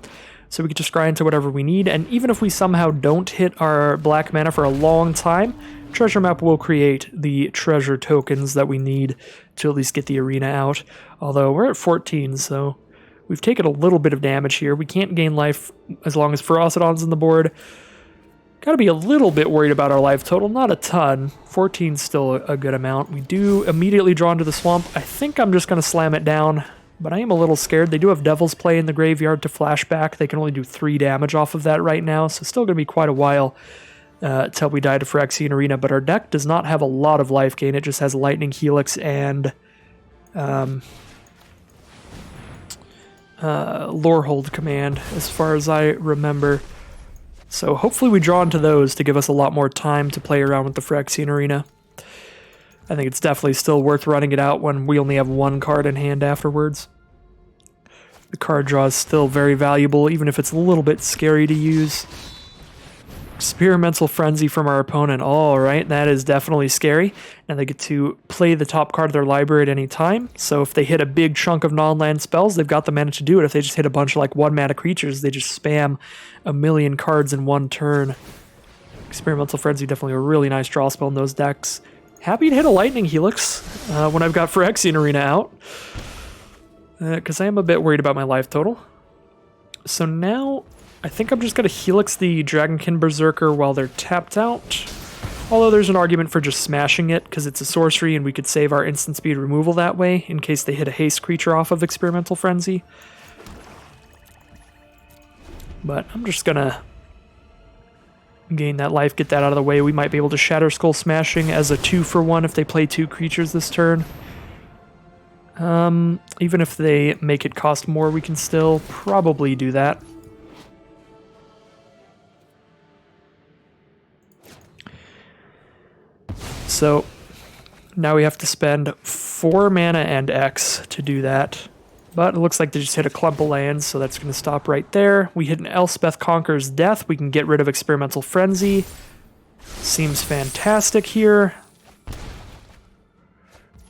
Speaker 1: So we get to scry into whatever we need, and even if we somehow don't hit our black mana for a long time, Treasure Map will create the treasure tokens that we need to at least get the arena out. Although we're at 14, so we've taken a little bit of damage here. We can't gain life as long as Ferocidon's on the board. Gotta be a little bit worried about our life total, not a ton. 14's still a good amount. We do immediately draw into the swamp. I think I'm just gonna slam it down, but I am a little scared. They do have Devil's Play in the graveyard to flashback. They can only do 3 damage off of that right now, so still gonna be quite a while till we die to Phyrexian Arena, but our deck does not have a lot of life gain. It just has Lightning Helix and Lorehold Command, as far as I remember. So hopefully we draw into those to give us a lot more time to play around with the Phyrexian Arena. I think it's definitely still worth running it out when we only have 1 card in hand afterwards. The card draw is still very valuable, even if it's a little bit scary to use. Experimental Frenzy from our opponent. Alright, that is definitely scary. And they get to play the top card of their library at any time. So if they hit a big chunk of non-land spells, they've got the mana to do it. If they just hit a bunch of like 1-mana creatures, they just spam a million cards in one turn. Experimental Frenzy, definitely a really nice draw spell in those decks. Happy to hit a Lightning Helix when I've got Phyrexian Arena out. Because I am a bit worried about my life total. So now I think I'm just going to Helix the Dragonkin Berserker while they're tapped out. Although there's an argument for just smashing it, because it's a sorcery and we could save our instant speed removal that way, in case they hit a haste creature off of Experimental Frenzy. But I'm just going to gain that life, get that out of the way. We might be able to Shatter Skull Smashing as a 2-for-1 if they play 2 creatures this turn. Even if they make it cost more, we can still probably do that. so now we have to spend 4 mana and X to do that. But it looks like they just hit a clump of lands, so that's going to stop right there. We hit an Elspeth Conqueror's Death. We can get rid of Experimental Frenzy. Seems fantastic here.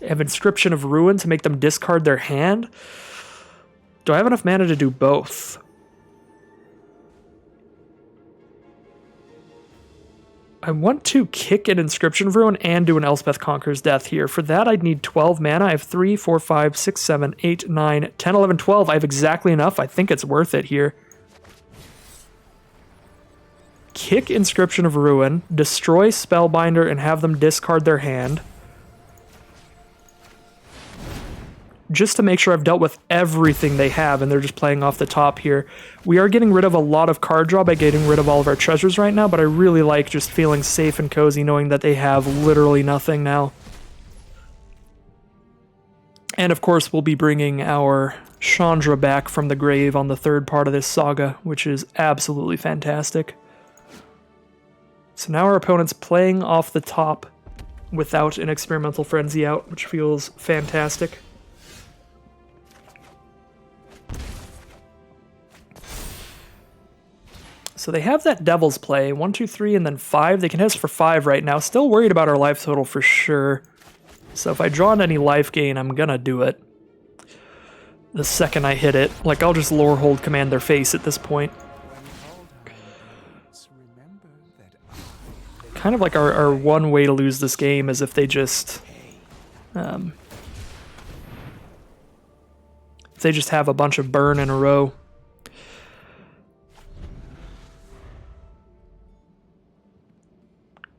Speaker 1: Have Inscription of Ruin to make them discard their hand. Do I have enough mana to do both? I want to kick an Inscription of Ruin and do an Elspeth Conqueror's Death here. For that, I'd need 12 mana. I have 3, 4, 5, 6, 7, 8, 9, 10, 11, 12. I have exactly enough. I think it's worth it here. Kick Inscription of Ruin, destroy Spellbinder, and have them discard their hand. Just to make sure I've dealt with everything they have, and they're just playing off the top here. We are getting rid of a lot of card draw by getting rid of all of our treasures right now, but I really like just feeling safe and cozy knowing that they have literally nothing now. And of course, we'll be bringing our Chandra back from the grave on the third part of this saga, which is absolutely fantastic. So now our opponent's playing off the top without an Experimental Frenzy out, which feels fantastic. So they have that Devil's Play, 1, 2, 3, and then 5. They can hit us for 5 right now. Still worried about our life total for sure. So if I draw on any life gain, I'm gonna do it. The second I hit it, like I'll just Lore Hold Command their face at this point. Kind of like our one way to lose this game is if they just... if they just have a bunch of burn in a row.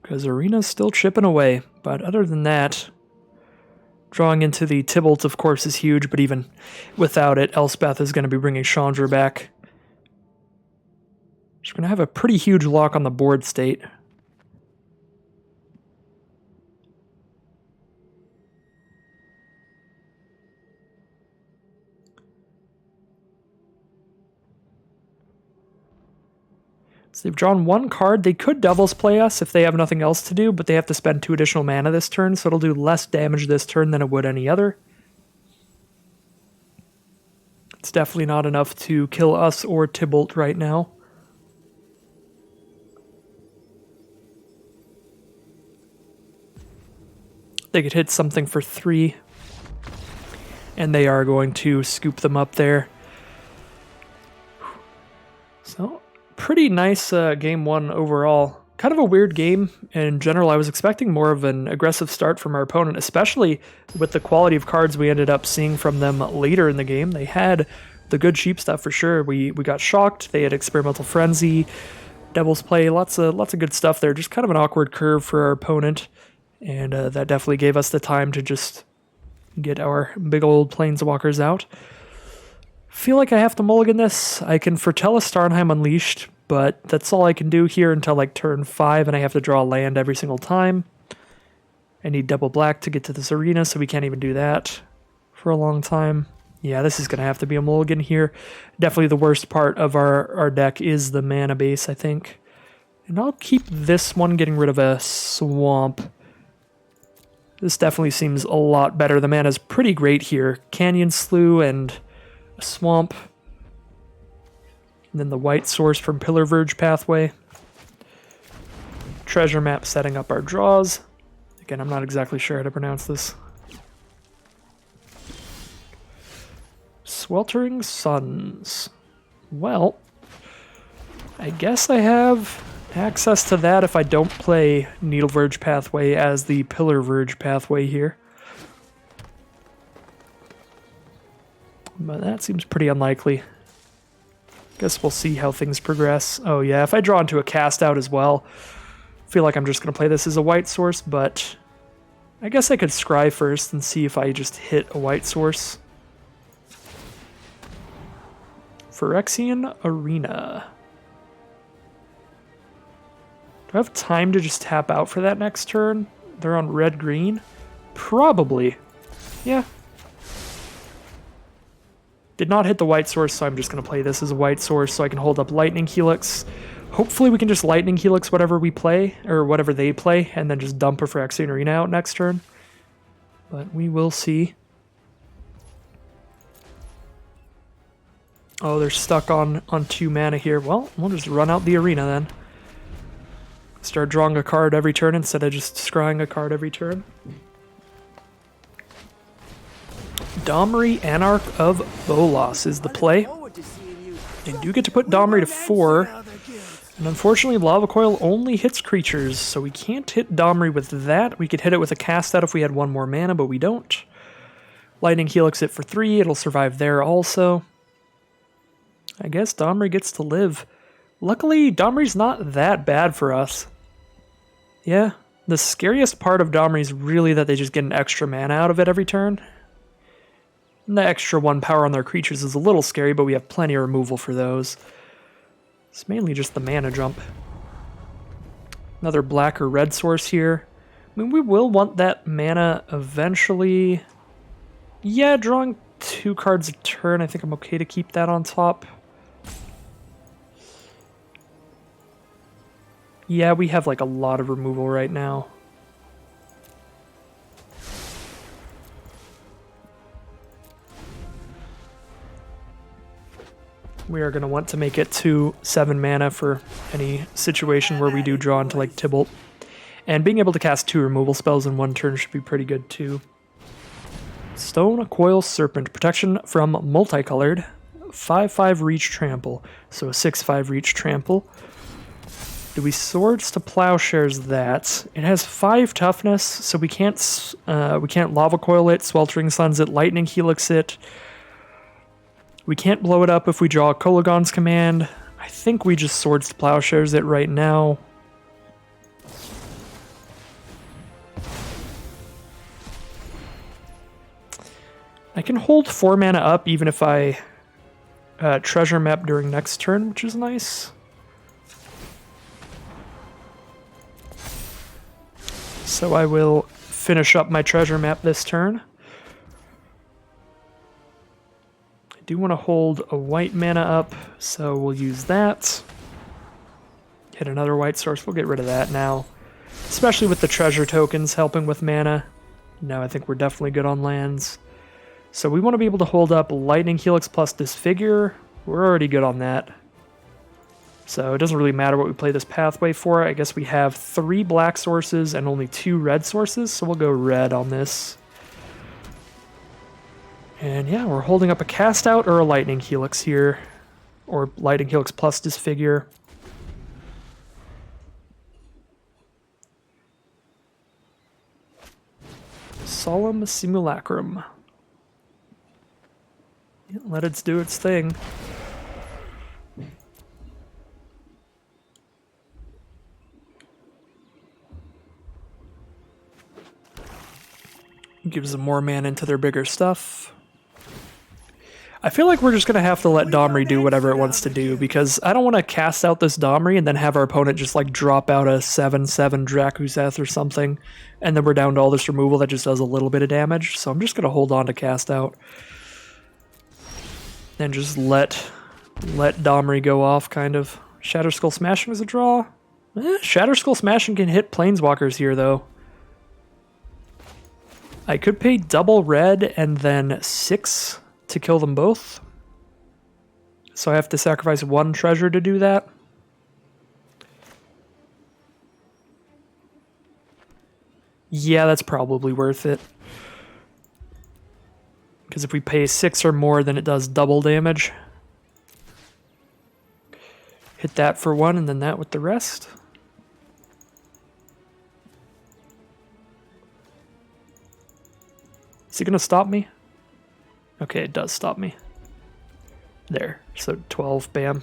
Speaker 1: Because Arena's still chipping away, but other than that, drawing into the Tybalt, of course, is huge, but even without it, Elspeth is going to be bringing Chandra back. She's going to have a pretty huge lock on the board state. So they've drawn 1 card. They could Devil's Play us if they have nothing else to do, but they have to spend 2 additional mana this turn, so it'll do less damage this turn than it would any other. It's definitely not enough to kill us or Tybalt right now. They could hit something for 3, and they are going to scoop them up there. So... pretty nice game 1 overall. Kind of a weird game in general. I was expecting more of an aggressive start from our opponent, especially with the quality of cards we ended up seeing from them later in the game. They had the good cheap stuff for sure. We got shocked. They had Experimental Frenzy, Devil's Play, lots of good stuff there. Just kind of an awkward curve for our opponent, and that definitely gave us the time to just get our big old Planeswalkers out. Feel like I have to mulligan this. I can foretell a Starnheim Unleashed, but that's all I can do here until like turn 5, and I have to draw land every single time. I need double black to get to this arena, so we can't even do that for a long time. Yeah, this is going to have to be a mulligan here. Definitely the worst part of our deck is the mana base, I think. And I'll keep this one, getting rid of a swamp. This definitely seems a lot better. The mana's pretty great here. Canyon Slough and... swamp, and then the white source from Pillar Verge pathway. Treasure map setting up our draws. Again, I'm not exactly sure how to pronounce this. Sweltering Suns. Well, I guess I have access to that if I don't play Needle Verge pathway as the Pillar Verge pathway here. But that seems pretty unlikely. Guess we'll see how things progress. Oh yeah, if I draw into a cast out as well, I feel like I'm just going to play this as a white source, but I guess I could scry first and see if I just hit a white source. Phyrexian Arena. Do I have time to just tap out for that next turn? They're on red-green? Probably. Yeah. Did not hit the white source, so I'm just going to play this as a white source so I can hold up Lightning Helix. Hopefully we can just Lightning Helix whatever we play, or whatever they play, and then just dump a Phyrexian Arena out next turn. But we will see. Oh, they're stuck on 2 mana here. Well, we'll just run out the arena then. Start drawing a card every turn instead of just scrying a card every turn. Domri, Anarch of Bolas is the play. They do get to put Domri to 4. And unfortunately, Lava Coil only hits creatures, so we can't hit Domri with that. We could hit it with a cast out if we had 1 more mana, but we don't. Lightning Helix it for 3. It'll survive there also. I guess Domri gets to live. Luckily, Domri's not that bad for us. Yeah, the scariest part of Domri is really that they just get an extra mana out of it every turn. And the extra 1 power on their creatures is a little scary, but we have plenty of removal for those. It's mainly just the mana jump. Another black or red source here. I mean, we will want that mana eventually. Yeah, drawing 2 cards a turn. I think I'm okay to keep that on top. Yeah, we have like a lot of removal right now. We are going to want to make it to 7 mana for any situation where we do draw into like Tibalt. And being able to cast 2 removal spells in 1 turn should be pretty good too. Stone Coil Serpent. Protection from multicolored. 5/5 reach trample. So a 6/5 reach trample. Do we Swords to Plowshares that? It has 5 toughness, so we can't Lava Coil it, Sweltering Suns it, Lightning Helix it. We can't blow it up if we draw a Kolaghan's Command. I think we just Swords to Plowshares it right now. I can hold 4 mana up even if I treasure map during next turn, which is nice. So I will finish up my treasure map this turn. I do want to hold a white mana up, so we'll use that. Hit another white source. We'll get rid of that now. Especially with the treasure tokens helping with mana. Now I think we're definitely good on lands. So we want to be able to hold up Lightning Helix plus Disfigure. We're already good on that. So it doesn't really matter what we play this pathway for. I guess we have 3 black sources and only 2 red sources, so we'll go red on this. And yeah, we're holding up a cast out or a Lightning Helix here. Or Lightning Helix plus Disfigure. Solemn Simulacrum. Yeah, let it do its thing. Gives them more mana into their bigger stuff. I feel like we're just going to have to let Domri do whatever it wants to do, because I don't want to cast out this Domri and then have our opponent just like drop out a 7/7 Drakuseth or something, and then we're down to all this removal that just does a little bit of damage. So I'm just going to hold on to cast out. And just let Domri go off, kind of. Shatterskull Smashing is a draw. Shatterskull Smashing can hit Planeswalkers here, though. I could pay double red and then 6 to kill them both. So I have to sacrifice 1 treasure to do that. Yeah, that's probably worth it. Because if we pay 6 or more, then it does double damage. Hit that for 1 and then that with the rest. Is he going to stop me? Okay, it does stop me. There. So 12, bam.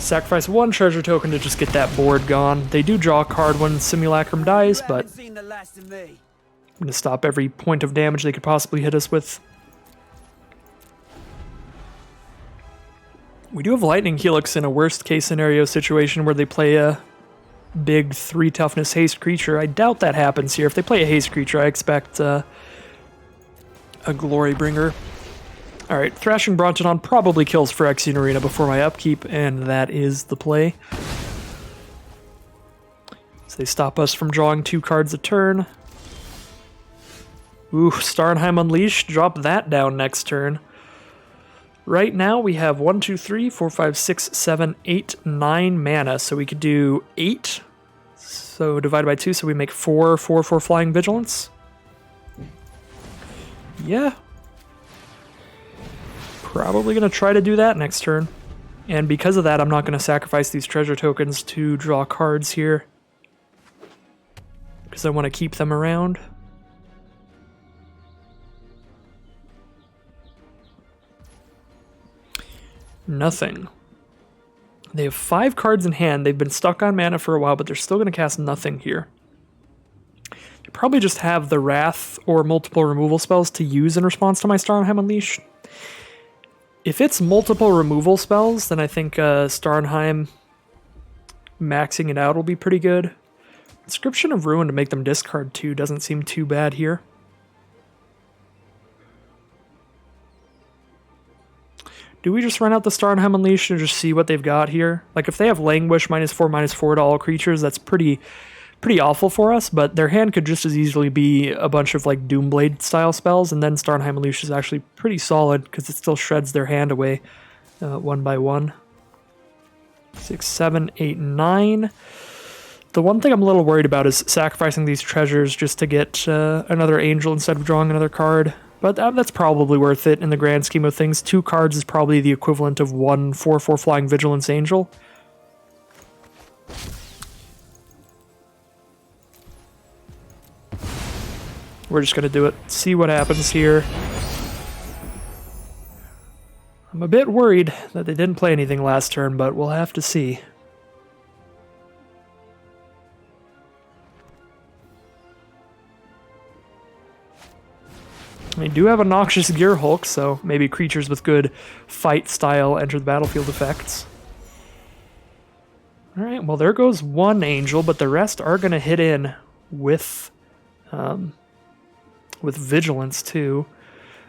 Speaker 1: Sacrifice 1 treasure token to just get that board gone. They do draw a card when Simulacrum dies, but I'm going to stop every point of damage they could possibly hit us with. We do have Lightning Helix in a worst case scenario situation where they play a big 3 toughness haste creature. I doubt that happens here. If they play a haste creature, I expect a Glorybringer. Alright, Thrashing Brontodon probably kills Phyrexian Arena before my upkeep, and that is the play. So they stop us from drawing 2 cards a turn. Ooh, Starnheim Unleashed, drop that down next turn. Right now we have 1, 2, 3, 4, 5, 6, 7, 8, 9 mana, so we could do 8. So divided by 2, so we make 4 for Flying Vigilance. Yeah. Probably going to try to do that next turn. And because of that, I'm not going to sacrifice these treasure tokens to draw cards here. Because I want to keep them around. Nothing. They have 5 cards in hand. They've been stuck on mana for a while, but they're still going to cast nothing here. They probably just have the Wrath or multiple removal spells to use in response to my Starnheim Unleashed. If it's multiple removal spells, then I think Starnheim maxing it out will be pretty good. Inscription of Ruin to make them discard 2 doesn't seem too bad here. Do we just run out the Starnheim Unleashed and just see what they've got here? Like, if they have Languish -4/-4 to all creatures, that's pretty awful for us, but their hand could just as easily be a bunch of, like, Doomblade style spells, and then Starnheim Unleashed is actually pretty solid, because it still shreds their hand away one by one. 6, 7, 8, 9. The one thing I'm a little worried about is sacrificing these treasures just to get another Angel instead of drawing another card. But that's probably worth it in the grand scheme of things. 2 cards is probably the equivalent of 1 4/4 Flying Vigilance Angel. We're just going to do it. See what happens here. I'm a bit worried that they didn't play anything last turn, but we'll have to see. They do have a Noxious Gear Hulk, so maybe creatures with good fight style enter the battlefield effects. Alright, well there goes 1 Angel, but the rest are going to hit in with Vigilance too.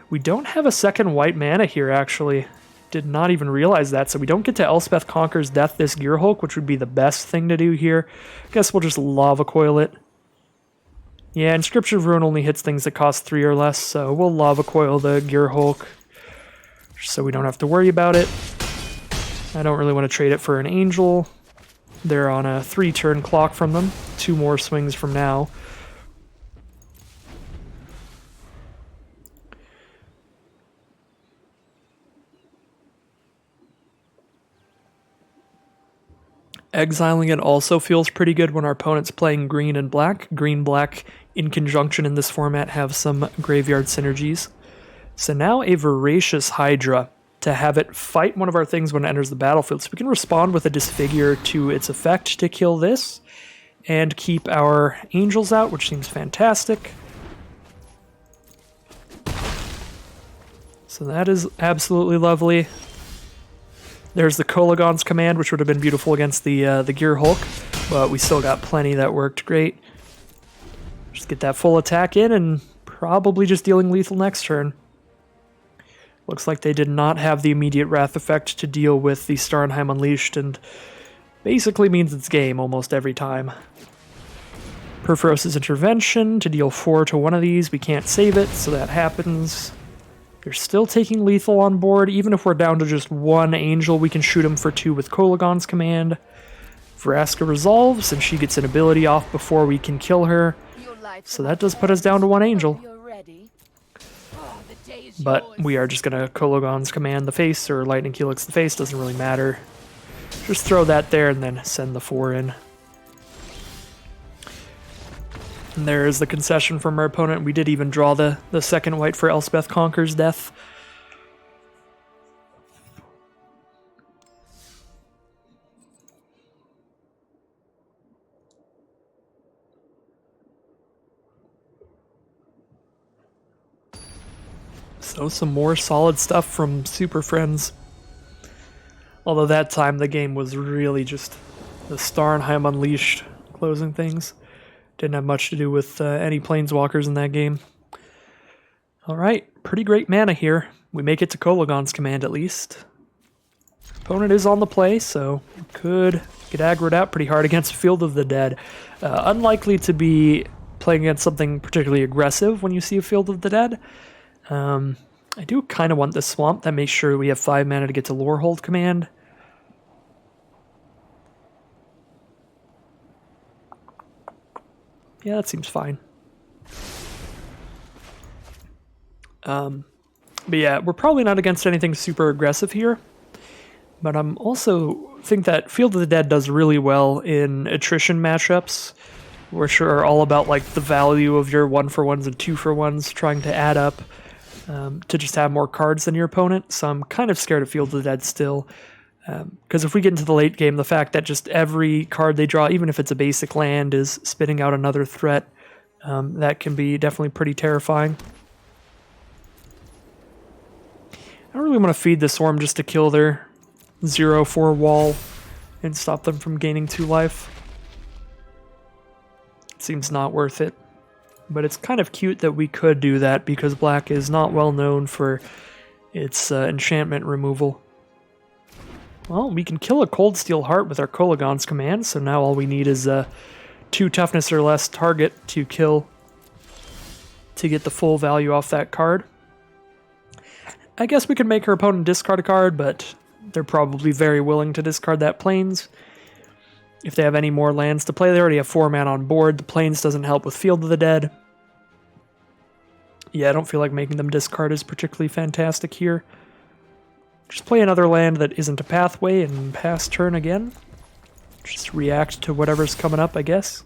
Speaker 1: We don't have a second white mana here, actually. Did not even realize that, so we don't get to Elspeth Conquers Death this Gear Hulk, which would be the best thing to do here. Guess we'll just Lava Coil it. Yeah, Inscription of Ruin only hits things that cost 3 or less, so we'll Lava Coil the Gear Hulk so we don't have to worry about it. I don't really want to trade it for an Angel. They're on a 3-turn clock from them. 2 more swings from now. Exiling it also feels pretty good when our opponent's playing green and black. Green-black in conjunction in this format have some graveyard synergies. So now a Voracious Hydra to have it fight one of our things when it enters the battlefield. So we can respond with a Disfigure to its effect to kill this and keep our Angels out, which seems fantastic. So that is absolutely lovely. There's the Kolagon's Command, which would have been beautiful against the Gear Hulk, but we still got plenty that worked great. Just get that full attack in and probably just dealing lethal next turn. Looks like they did not have the immediate Wrath effect to deal with the Starnheim Unleashed, and basically means it's game almost every time. Perforos's Intervention to deal 4 to one of these. We can't save it, so that happens. They're still taking lethal on board. Even if we're down to just 1 Angel, we can shoot him for 2 with Kolagon's Command. Vraska resolves, and she gets an ability off before we can kill her. So that does put us down to 1 Angel. But we are just going to Kolagon's Command the face, or Lightning Helix the face, doesn't really matter. Just throw that there and then send the 4 in. And there is the concession from our opponent. We did even draw the second white for Elspeth Conquers Death. So some more solid stuff from Super Friends. Although that time the game was really just the Starnheim Unleashed closing things. Didn't have much to do with any Planeswalkers in that game. Alright, pretty great mana here. We make it to Kolagon's command at least. Opponent is on the play, so could get aggroed out pretty hard against Field of the Dead. Unlikely to be playing against something particularly aggressive when you see a Field of the Dead. I do kind of want this swamp. That makes sure we have 5 mana to get to Lorehold command. Yeah, that seems fine. But yeah, we're probably not against anything super aggressive here. But I'm also think that Field of the Dead does really well in attrition matchups, which are all about like the value of your 1-for-1s and 2-for-1s trying to add up to just have more cards than your opponent. So I'm kind of scared of Field of the Dead still. Because if we get into the late game, the fact that just every card they draw, even if it's a basic land, is spitting out another threat, that can be definitely pretty terrifying. I don't really want to feed the Swarm just to kill their 0/4 wall and stop them from gaining 2 life. It seems not worth it. But it's kind of cute that we could do that because black is not well known for its enchantment removal. Well, we can kill a Cold Steel Heart with our Kolagon's command, so now all we need is a 2 toughness or less target to kill to get the full value off that card. I guess we could make our opponent discard a card, but they're probably very willing to discard that Plains. If they have any more lands to play, they already have 4 mana on board. The Plains doesn't help with Field of the Dead. Yeah, I don't feel like making them discard is particularly fantastic here. Just play another land that isn't a pathway and pass turn again. Just react to whatever's coming up, I guess.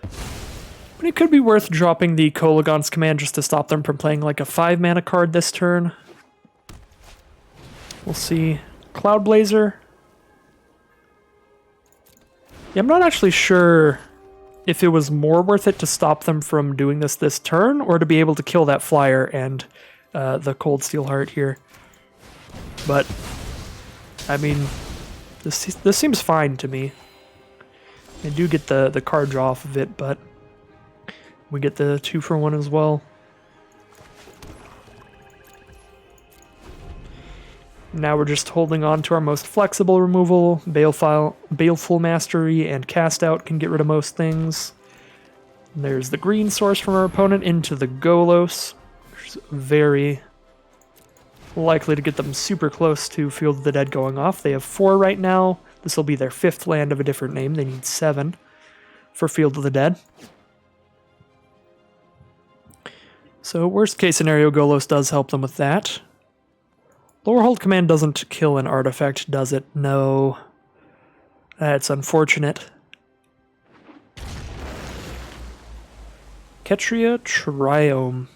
Speaker 1: But it could be worth dropping the Kolagon's command just to stop them from playing like a 5 mana card this turn. We'll see. Cloud Blazer. Yeah, I'm not actually sure if it was more worth it to stop them from doing this turn or to be able to kill that flyer and the Cold Steel Heart here. But, I mean, this seems fine to me. I do get the card draw off of it, but we get the 2-for-1 as well. Now we're just holding on to our most flexible removal. Baleful Mastery and Cast Out can get rid of most things. And there's the green source from our opponent into the Golos, which is very likely to get them super close to Field of the Dead going off. They have 4 right now. This will be their 5th land of a different name. They need 7 for Field of the Dead. So worst case scenario, Golos does help them with that. Lorehold command doesn't kill an artifact, does it? No. That's unfortunate. Ketria Triome.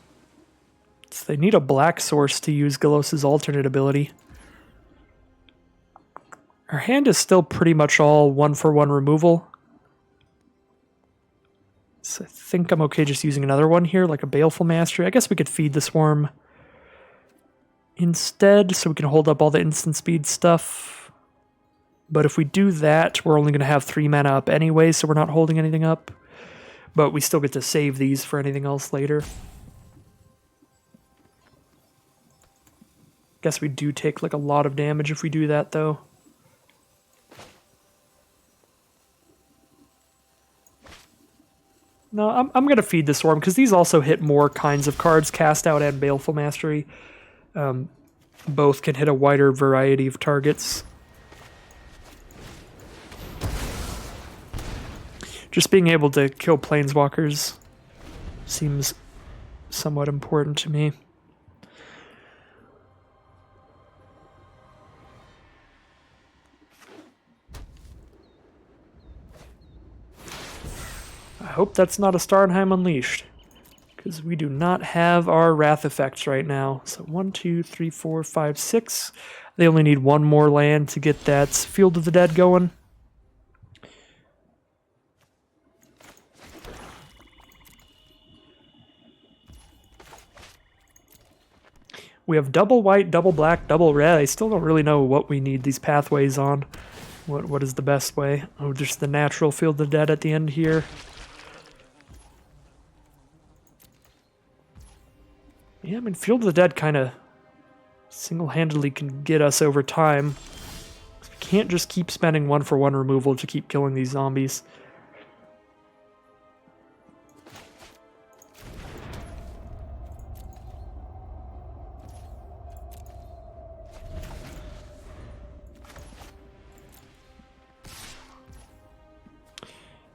Speaker 1: So they need a black source to use Golos' alternate ability. Our hand is still pretty much all 1-for-1 removal. So I think I'm okay just using another one here, like a Baleful Mastery. I guess we could feed the Swarm instead, so we can hold up all the instant speed stuff. But if we do that, we're only going to have 3 mana up anyway, so we're not holding anything up. But we still get to save these for anything else later. Guess we do take like a lot of damage if we do that, though. No, I'm going to feed the Swarm, because these also hit more kinds of cards, Cast Out and Baleful Mastery. Both can hit a wider variety of targets. Just being able to kill Planeswalkers seems somewhat important to me. I hope that's not a Starnheim Unleashed, because we do not have our Wrath effects right now. So 1, 2, 3, 4, 5, 6. They only need 1 more land to get that Field of the Dead going. We have double white, double black, double red. I still don't really know what we need these pathways on. What is the best way? Oh, just the natural Field of the Dead at the end here. Yeah, I mean, Field of the Dead kind of single-handedly can get us over time. We can't just keep spending 1-for-1 removal to keep killing these zombies.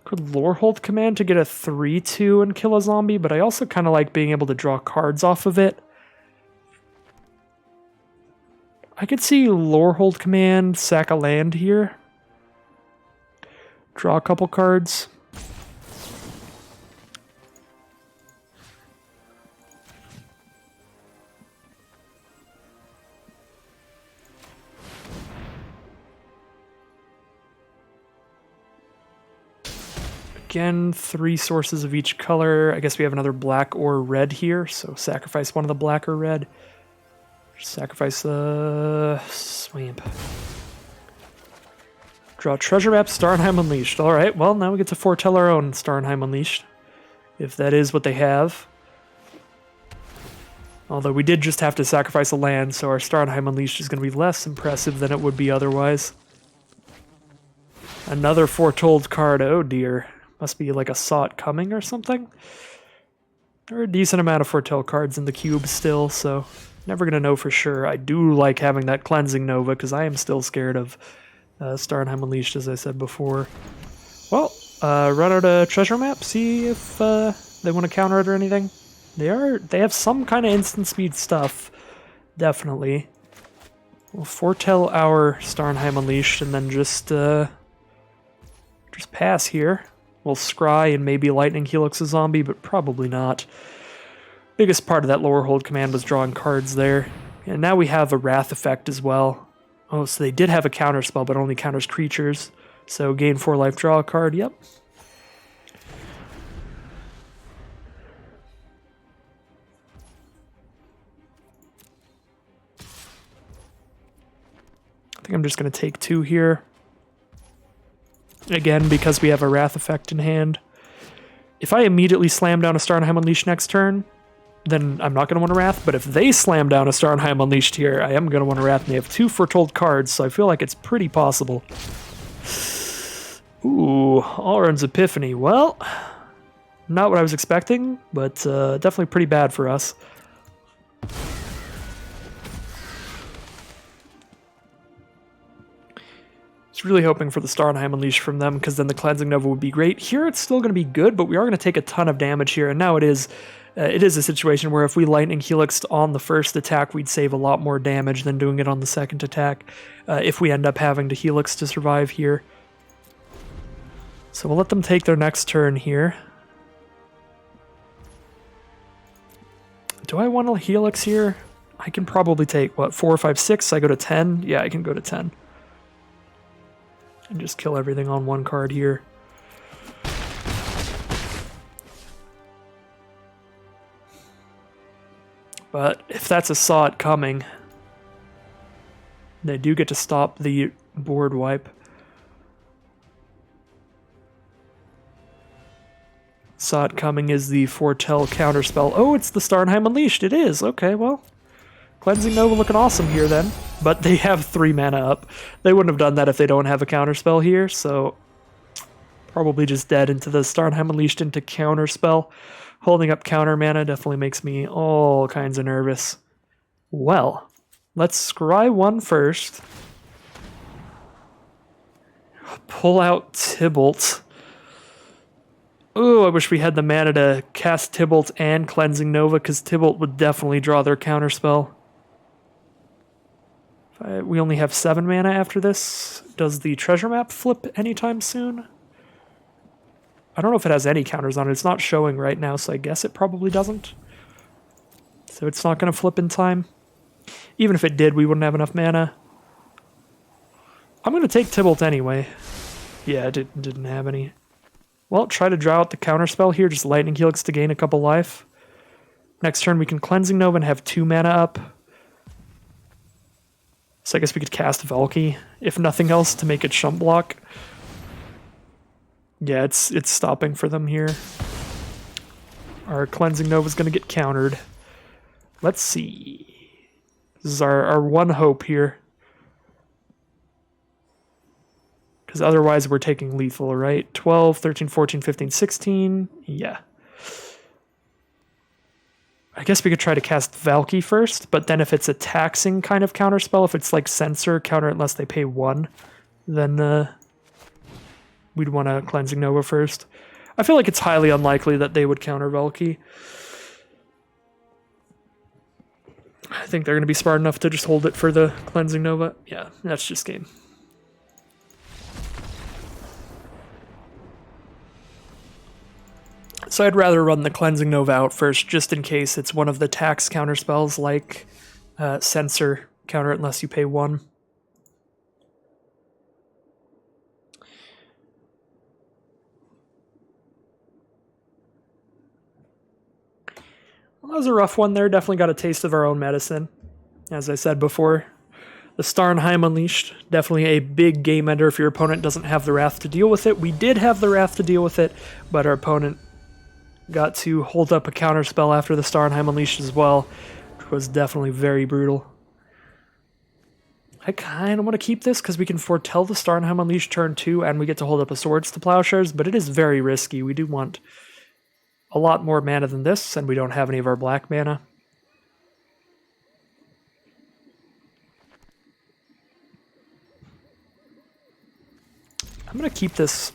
Speaker 1: Could lore hold command to get a 3-2 and kill a zombie, but I also kind of like being able to draw cards off of it. I could see lore hold command, sack a land here. Draw a couple cards. Again, 3 sources of each color. I guess we have another black or red here, so sacrifice one of the black or red. Sacrifice the swamp. Draw treasure map, Starnheim Unleashed. Alright, well, now we get to foretell our own Starnheim Unleashed. If that is what they have. Although we did just have to sacrifice a land, so our Starnheim Unleashed is going to be less impressive than it would be otherwise. Another foretold card, oh dear. Must be like a Saw It Coming or something. There are a decent amount of foretell cards in the cube still, so never going to know for sure. I do like having that Cleansing Nova, because I am still scared of Starnheim Unleashed, as I said before. Well, run out a treasure map, see if they want to counter it or anything. They have some kind of instant speed stuff, definitely. We'll foretell our Starnheim Unleashed and then just pass here. We'll scry and maybe Lightning Helix a zombie, but probably not. Biggest part of that lower hold command was drawing cards there. And now we have a Wrath effect as well. Oh, so they did have a counter spell, but only counters creatures. So gain 4 life, draw a card, yep. I think I'm just going to take 2 here. Again, because we have a Wrath effect in hand. If I immediately slam down a Starnheim Unleashed next turn, then I'm not going to want a Wrath. But if they slam down a Starnheim Unleashed here, I am going to want a Wrath. And they have 2 foretold cards, so I feel like it's pretty possible. Ooh, Alrund's Epiphany. Well, not what I was expecting, but definitely pretty bad for us. Really hoping for the Starnheim Unleashed from them, because then the Cleansing Nova would be great. Here it's still going to be good, but we are going to take a ton of damage here, and now it is a situation where if we Lightning Helixed on the first attack, we'd save a lot more damage than doing it on the second attack, if we end up having to Helix to survive here. So we'll let them take their next turn here. Do I want to Helix here? I can probably take, what, 4, 5, 6? I go to 10? Yeah, I can go to 10. And just kill everything on 1 card here. But if that's a Saw It Coming, they do get to stop the board wipe. Saw It Coming is the foretell counterspell. Oh, it's the Starnheim Unleashed. It is. Okay, well. Cleansing Nova looking awesome here then. But they have 3 mana up. They wouldn't have done that if they don't have a counterspell here, so probably just dead into the Starnheim Unleashed into counterspell. Holding up counter mana definitely makes me all kinds of nervous. Well, let's scry 1 first. Pull out Tybalt. Ooh, I wish we had the mana to cast Tybalt and Cleansing Nova, because Tybalt would definitely draw their counterspell. We only have 7 mana after this. Does the treasure map flip anytime soon? I don't know if it has any counters on it. It's not showing right now, so I guess it probably doesn't. So it's not going to flip in time. Even if it did, we wouldn't have enough mana. I'm going to take Tybalt anyway. Yeah, it didn't have any. Well, try to draw out the counterspell here. Just Lightning Helix to gain a couple life. Next turn we can Cleansing Nova and have 2 mana up. So I guess we could cast Valky, if nothing else, to make it Shump block. Yeah, it's stopping for them here. Our Cleansing Nova is going to get countered. Let's see. This is our one hope here. Because otherwise we're taking lethal, right? 12, 13, 14, 15, 16. Yeah. I guess we could try to cast Valky first, but then if it's a taxing kind of counterspell, if it's like Censor, counter unless they pay 1, then we'd want to Cleansing Nova first. I feel like it's highly unlikely that they would counter Valky. I think they're going to be smart enough to just hold it for the Cleansing Nova. Yeah, that's just game. So I'd rather run the Cleansing Nova out first, just in case it's one of the tax counter spells like Censor, counter it unless you pay 1. Well, that was a rough one there. Definitely got a taste of our own medicine. As I said before, the Starnheim Unleashed, definitely a big game ender if your opponent doesn't have the Wrath to deal with it. We did have the Wrath to deal with it, but our opponent got to hold up a counter spell after the Starnheim Unleashed as well, which was definitely very brutal. I kind of want to keep this because we can foretell the Starnheim Unleashed turn 2 and we get to hold up a Swords to Plowshares, but it is very risky. We do want a lot more mana than this, and we don't have any of our black mana. I'm going to keep this.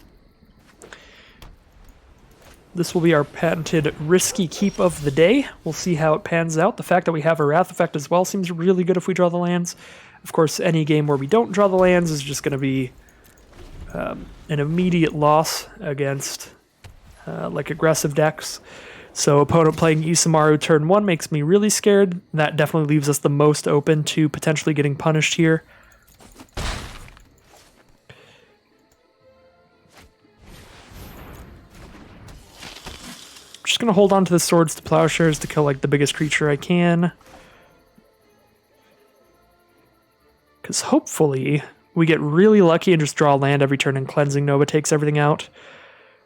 Speaker 1: This will be our patented risky keep of the day. We'll see how it pans out. The fact that we have a Wrath effect as well seems really good if we draw the lands. Of course, any game where we don't draw the lands is just going to be an immediate loss against like aggressive decks. So opponent playing Isamaru turn 1 makes me really scared. That definitely leaves us the most open to potentially getting punished here. Just going to hold on to the Swords to Plowshares to kill like the biggest creature I can. Because hopefully we get really lucky and just draw land every turn and Cleansing Nova takes everything out.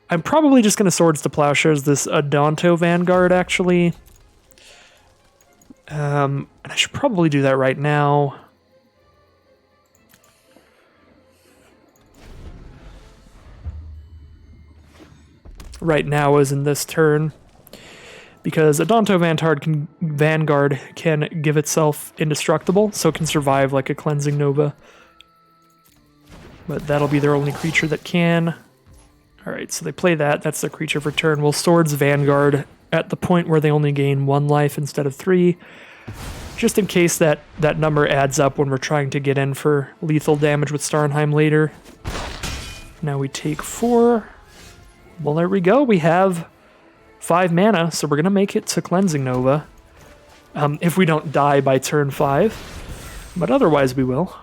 Speaker 1: I'm probably just going to Swords to Plowshares this Adonto Vanguard, actually. And I should probably do that right now. Right now is in this turn. Because Adonto Vanguard can give itself indestructible, so it can survive like a Cleansing Nova. But that'll be their only creature that can. Alright, so they play that. That's their creature for turn. We'll Swords Vanguard at the point where they only gain 1 life instead of 3. Just in case that number adds up when we're trying to get in for lethal damage with Starnheim later. Now we take 4. Well, there we go. We have 5 mana, so we're going to make it to Cleansing Nova. If we don't die by turn 5. But otherwise we will.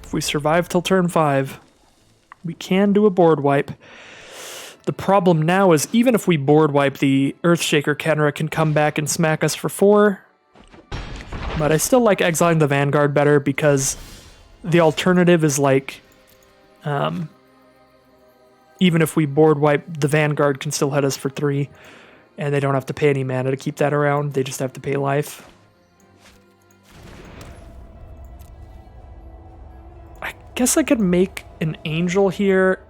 Speaker 1: If we survive till turn 5, we can do a board wipe. The problem now is even if we board wipe, the Earthshaker Kenra can come back and smack us for 4. But I still like exiling the Vanguard better because the alternative is like... even if we board wipe, the Vanguard can still hit us for 3. And they don't have to pay any mana to keep that around. They just have to pay life. I guess I could make an Angel here.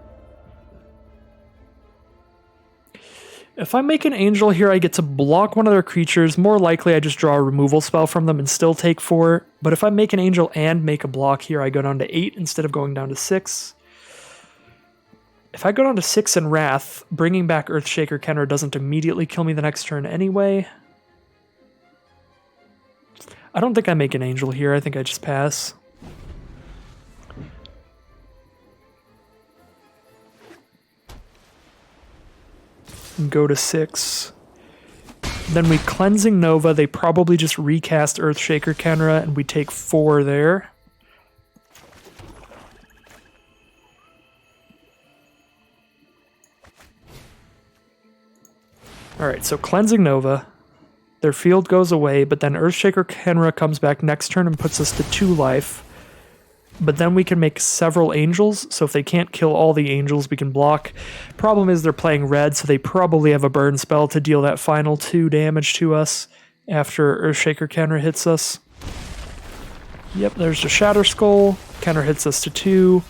Speaker 1: If I make an Angel here, I get to block one of their creatures. More likely, I just draw a removal spell from them and still take 4. But if I make an Angel and make a block here, I go down to 8 instead of going down to 6. If I go down to 6 in Wrath, bringing back Earthshaker Kenra doesn't immediately kill me the next turn anyway. I don't think I make an Angel here. I think I just pass. And go to 6. Then we Cleansing Nova. They probably just recast Earthshaker Kenra, and we take 4 there. Alright, so Cleansing Nova. Their field goes away, but then Earthshaker Kenra comes back next turn and puts us to 2 life. But then we can make several Angels, so if they can't kill all the Angels, we can block. Problem is they're playing red, so they probably have a burn spell to deal that final 2 damage to us. after Earthshaker counter hits us. Yep, there's the Shatter Skull. Counter hits us to 2.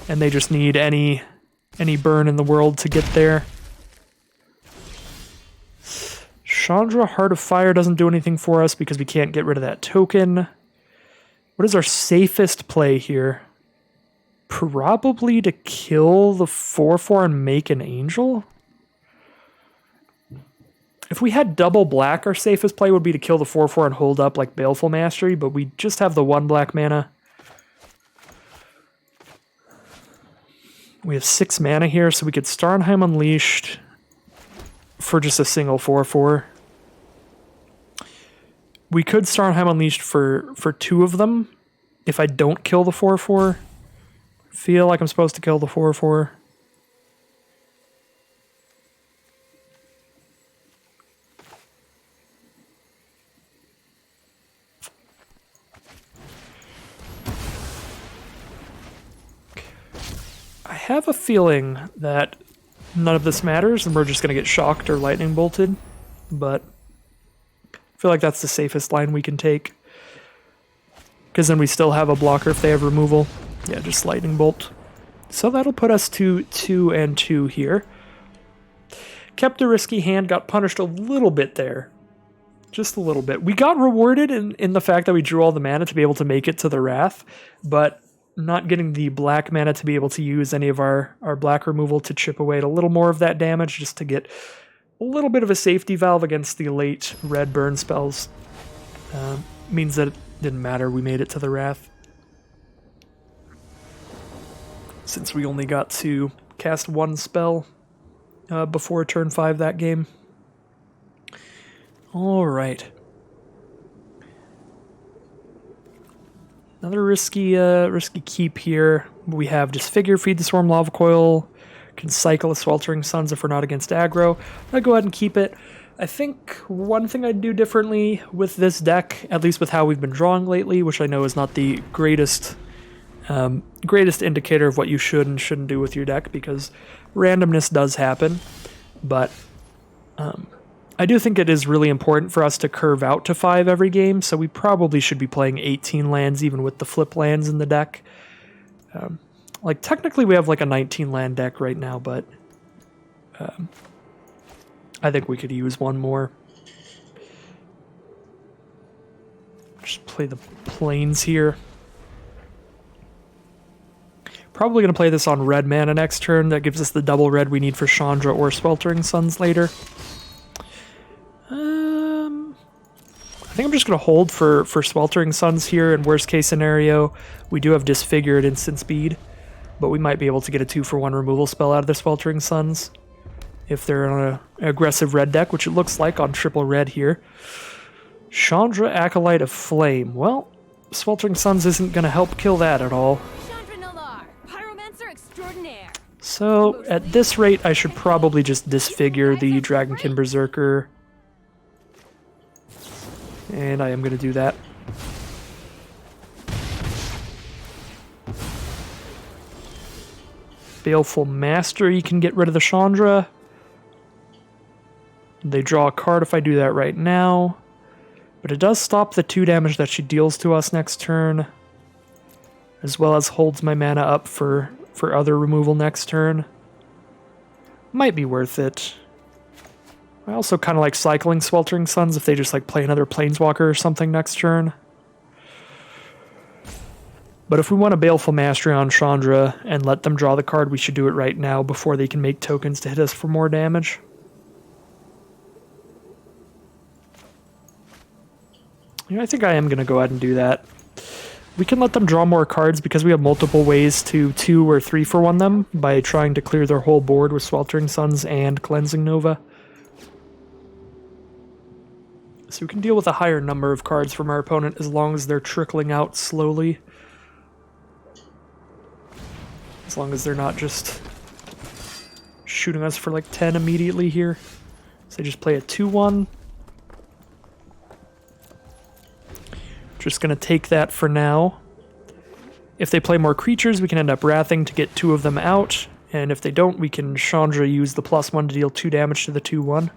Speaker 1: And they just need any burn in the world to get there. Chandra, Heart of Fire doesn't do anything for us because we can't get rid of that token. What is our safest play here? Probably to kill the 4/4 and make an angel? If we had double black, our safest play would be to kill the 4/4 and hold up like Baleful Mastery, but we just have the 1 black mana. We have 6 mana here, so we could Starnheim Unleashed for just a single 4/4. We could Starnheim Unleashed for 2 of them if I don't kill the 4/4. Feel like I'm supposed to kill the 4/4. I have a feeling that none of this matters and we're just going to get shocked or lightning bolted, but I feel like that's the safest line we can take. Because then we still have a blocker if they have removal. Yeah, just lightning bolt. So that'll put us to 2 and 2 here. Kept a risky hand, got punished a little bit there. Just a little bit. We got rewarded in the fact that we drew all the mana to be able to make it to the Wrath, but not getting the black mana to be able to use any of our black removal to chip away at a little more of that damage, just to get a little bit of a safety valve against the late red burn spells. Means that it didn't matter, we made it to the Wrath. Since we only got to cast 1 spell before turn 5 that game. Alright. Another risky keep here. We have Disfigure, Feed the Swarm, Lava Coil, can cycle a Sweltering Suns if we're not against aggro. I'm going to go ahead and keep it. I think one thing I'd do differently with this deck, at least with how we've been drawing lately, which I know is not the greatest indicator of what you should and shouldn't do with your deck, because randomness does happen, but I do think it is really important for us to curve out to 5 every game, so we probably should be playing 18 lands even with the flip lands in the deck. Like, technically we have like a 19 land deck right now, but I think we could use 1 more. Just play the plains here. Probably going to play this on red mana next turn. That gives us the double red we need for Chandra or Sweltering Suns later. I think I'm just going to hold for Sweltering Suns here. In worst case scenario, we do have Disfigured instant speed, but we might be able to get a 2-for-1 removal spell out of the Sweltering Suns if they're on an aggressive red deck, which it looks like on triple red here. Chandra, Acolyte of Flame. Well, Sweltering Suns isn't going to help kill that at all. So, at this rate, I should probably just disfigure the Dragonkin Berserker. And I am going to do that. Baleful Mastery can get rid of the Chandra. They draw a card if I do that right now. But it does stop the 2 damage that she deals to us next turn, as well as holds my mana up for other removal next turn. Might be worth it. I also kind of like cycling Sweltering Suns if they just like play another Planeswalker or something next turn. But if we want a Baleful Mastery on Chandra and let them draw the card, we should do it right now before they can make tokens to hit us for more damage. Yeah, I think I am going to go ahead and do that. We can let them draw more cards because we have multiple ways to 2 or 3-for-1 them by trying to clear their whole board with Sweltering Suns and Cleansing Nova. So we can deal with a higher number of cards from our opponent as long as they're trickling out slowly. As long as they're not just shooting us for like 10 immediately here. So they just play a 2-1. Just going to take that for now. If they play more creatures, we can end up wrathing to get 2 of them out. And if they don't, we can Chandra use the +1 to deal 2 damage to the 2-1.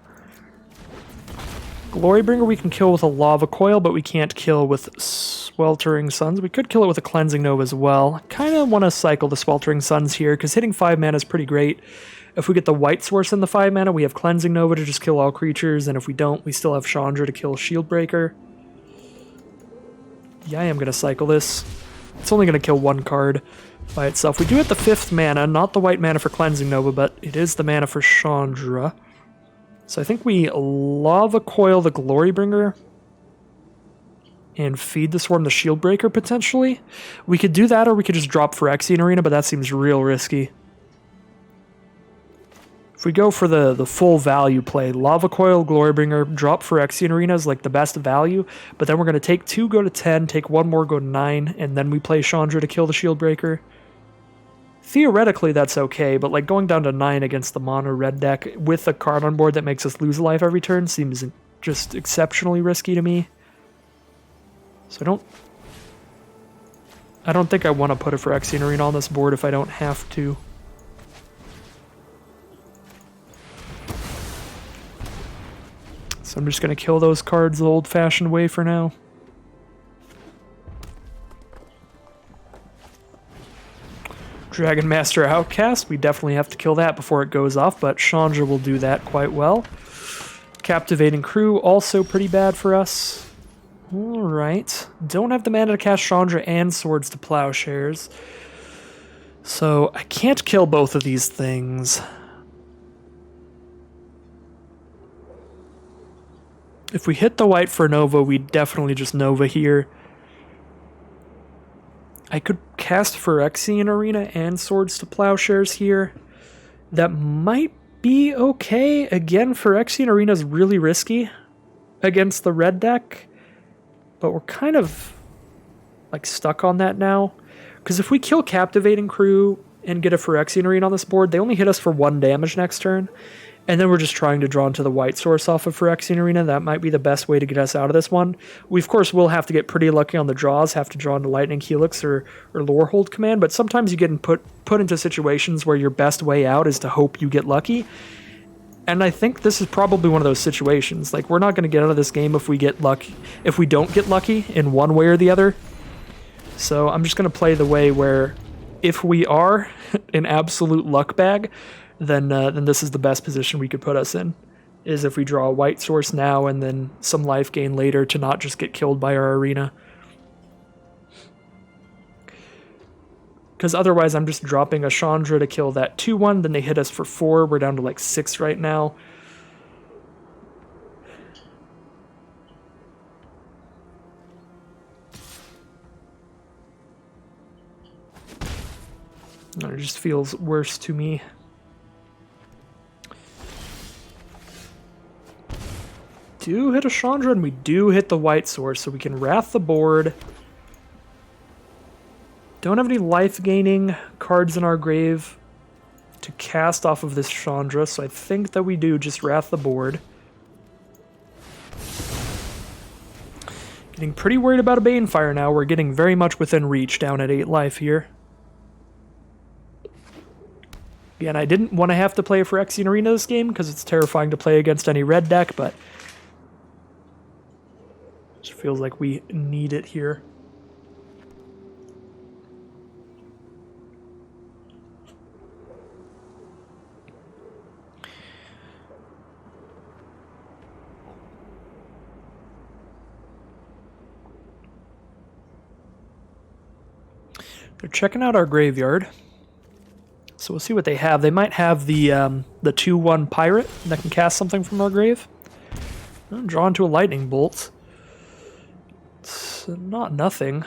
Speaker 1: Glorybringer we can kill with a Lava Coil, but we can't kill with Sweltering Suns. We could kill it with a Cleansing Nova as well. I kind of want to cycle the Sweltering Suns here, because hitting 5 mana is pretty great. If we get the White Source in the 5 mana, we have Cleansing Nova to just kill all creatures, and if we don't, we still have Chandra to kill Shieldbreaker. Yeah, I am going to cycle this. It's only going to kill 1 card by itself. We do hit the 5th mana, not the white mana for Cleansing Nova, but it is the mana for Chandra. So I think we Lava Coil the Glorybringer and feed the Swarm the Shieldbreaker, potentially. We could do that, or we could just drop Phyrexian Arena, but that seems real risky. If we go for the full value play, Lava Coil, Glorybringer, drop Phyrexian Arena is like the best value, but then we're going to take 2, go to 10, take 1 more, go to 9, and then we play Chandra to kill the Shieldbreaker. Theoretically, that's okay, but like going down to 9 against the mono red deck with a card on board that makes us lose a life every turn seems just exceptionally risky to me. So I don't think I want to put a Phyrexian Arena on this board if I don't have to. So I'm just going to kill those cards the old-fashioned way for now. Dragon Master Outcast, we definitely have to kill that before it goes off, but Chandra will do that quite well. Captivating Crew, also pretty bad for us. Alright. Don't have the mana to cast Chandra and Swords to Plowshares. So I can't kill both of these things. If we hit the white for Nova, we definitely just Nova here. I could cast Phyrexian Arena and Swords to Plowshares here. That might be okay. Again, Phyrexian Arena is really risky against the red deck, but we're kind of like stuck on that now. Because if we kill Captivating Crew and get a Phyrexian Arena on this board, they only hit us for 1 damage next turn. And then we're just trying to draw into the white source off of Phyrexian Arena. That might be the best way to get us out of this one. We, of course, will have to get pretty lucky on the draws, have to draw into Lightning Helix or Lorehold Command, but sometimes you get put into situations where your best way out is to hope you get lucky. And I think this is probably one of those situations. Like, we're not going to get out of this game if we don't get lucky in one way or the other. So I'm just going to play the way where if we are an absolute luck bag, then this is the best position we could put us in, is if we draw a white source now and then some life gain later to not just get killed by our arena. Because otherwise I'm just dropping a Chandra to kill that 2-1, then they hit us for 4, we're down to like 6 right now. It just feels worse to me. Do hit a Chandra, and we do hit the white source, so we can Wrath the board. Don't have any life-gaining cards in our grave to cast off of this Chandra, so I think that we do just Wrath the board. Getting pretty worried about a Banefire now. We're getting very much within reach down at 8 life here. Again, I didn't want to have to play a Phyrexian Arena this game, because it's terrifying to play against any red deck, but it feels like we need it here. They're checking out our graveyard. So we'll see what they have. They might have the 2-1 pirate that can cast something from our grave. Draw into a lightning bolt. It's not nothing.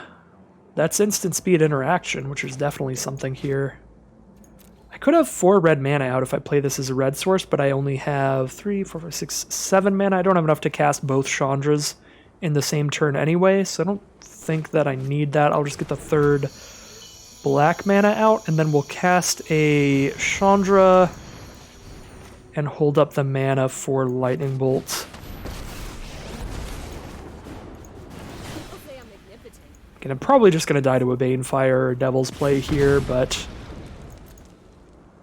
Speaker 1: That's instant speed interaction, which is definitely something here. I could have 4 red mana out if I play this as a red source, but I only have 3, 4, 5, 6, 7 mana. I don't have enough to cast both Chandras in the same turn anyway, so I don't think that I need that. I'll just get the 3rd black mana out, and then we'll cast a Chandra and hold up the mana for Lightning Bolt. And I'm probably just going to die to a Banefire or Devil's Play here, but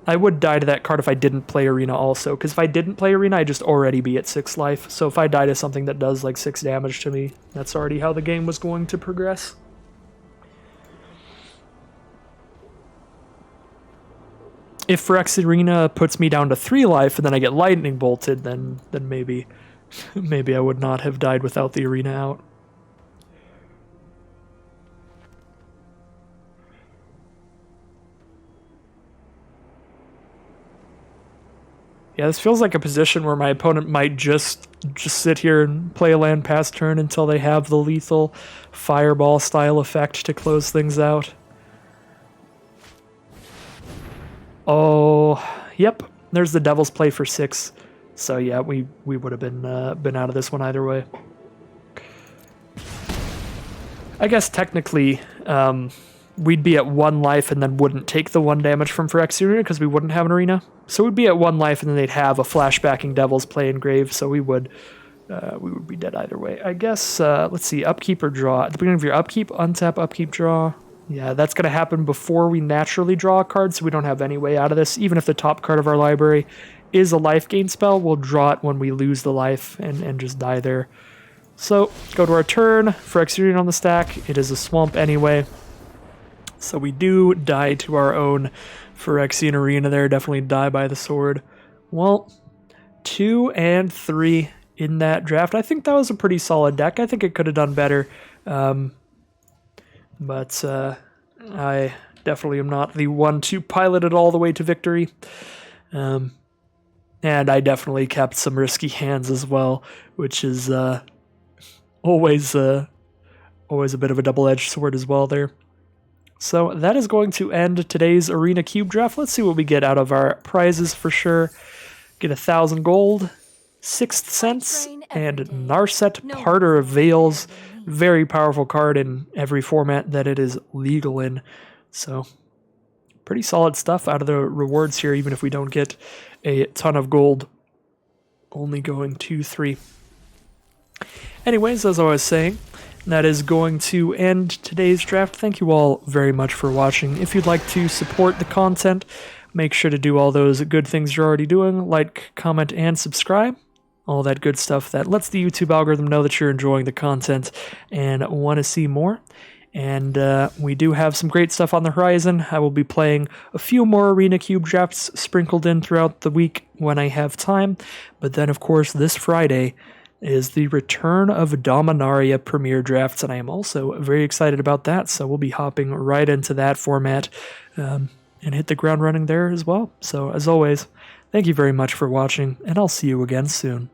Speaker 1: I would die to that card if I didn't play Arena also, because if I didn't play Arena, I'd just already be at 6 life. So if I die to something that does like 6 damage to me, that's already how the game was going to progress. If Phyrex Arena puts me down to 3 life and then I get lightning bolted, then maybe maybe I would not have died without the arena out. Yeah, this feels like a position where my opponent might just sit here and play a land pass turn until they have the lethal fireball style effect to close things out. Oh, yep. There's the Devil's Play for 6. So yeah, we would have been out of this one either way. I guess technically we'd be at 1 life and then wouldn't take the 1 damage from Phyrex Arena because we wouldn't have an arena. So we'd be at 1 life and then they'd have a flashbacking Devil's Play engrave, so we would be dead either way. I guess, let's see, upkeep or draw. At the beginning of your upkeep, untap, upkeep, draw. Yeah, that's going to happen before we naturally draw a card, so we don't have any way out of this. Even if the top card of our library is a life gain spell, we'll draw it when we lose the life and just die there. So, go to our turn, Phyrexian on the stack. It is a swamp anyway. So we do die to our own Phyrexian Arena there, definitely die by the sword. Well, 2 and 3 in that draft. I think that was a pretty solid deck. I think it could have done better. But I definitely am not the one to pilot it all the way to victory. And I definitely kept some risky hands as well, which is always a bit of a double-edged sword as well there. So that is going to end today's Arena Cube draft. Let's see what we get out of our prizes for sure. Get 1,000 gold, 6th Sense, and Narset, Parter of Veils. Very powerful card in every format that it is legal in. So pretty solid stuff out of the rewards here, even if we don't get a ton of gold. Only going 2-3. Anyways, as I was saying, that is going to end today's draft. Thank you all very much for watching. If you'd like to support the content, make sure to do all those good things you're already doing. Like, comment, and subscribe. All that good stuff that lets the YouTube algorithm know that you're enjoying the content and want to see more. And we do have some great stuff on the horizon. I will be playing a few more Arena Cube drafts sprinkled in throughout the week when I have time. But then, of course, this Friday is the return of Dominaria Premier Drafts, and I am also very excited about that. So we'll be hopping right into that format and hit the ground running there as well. So as always, thank you very much for watching, and I'll see you again soon.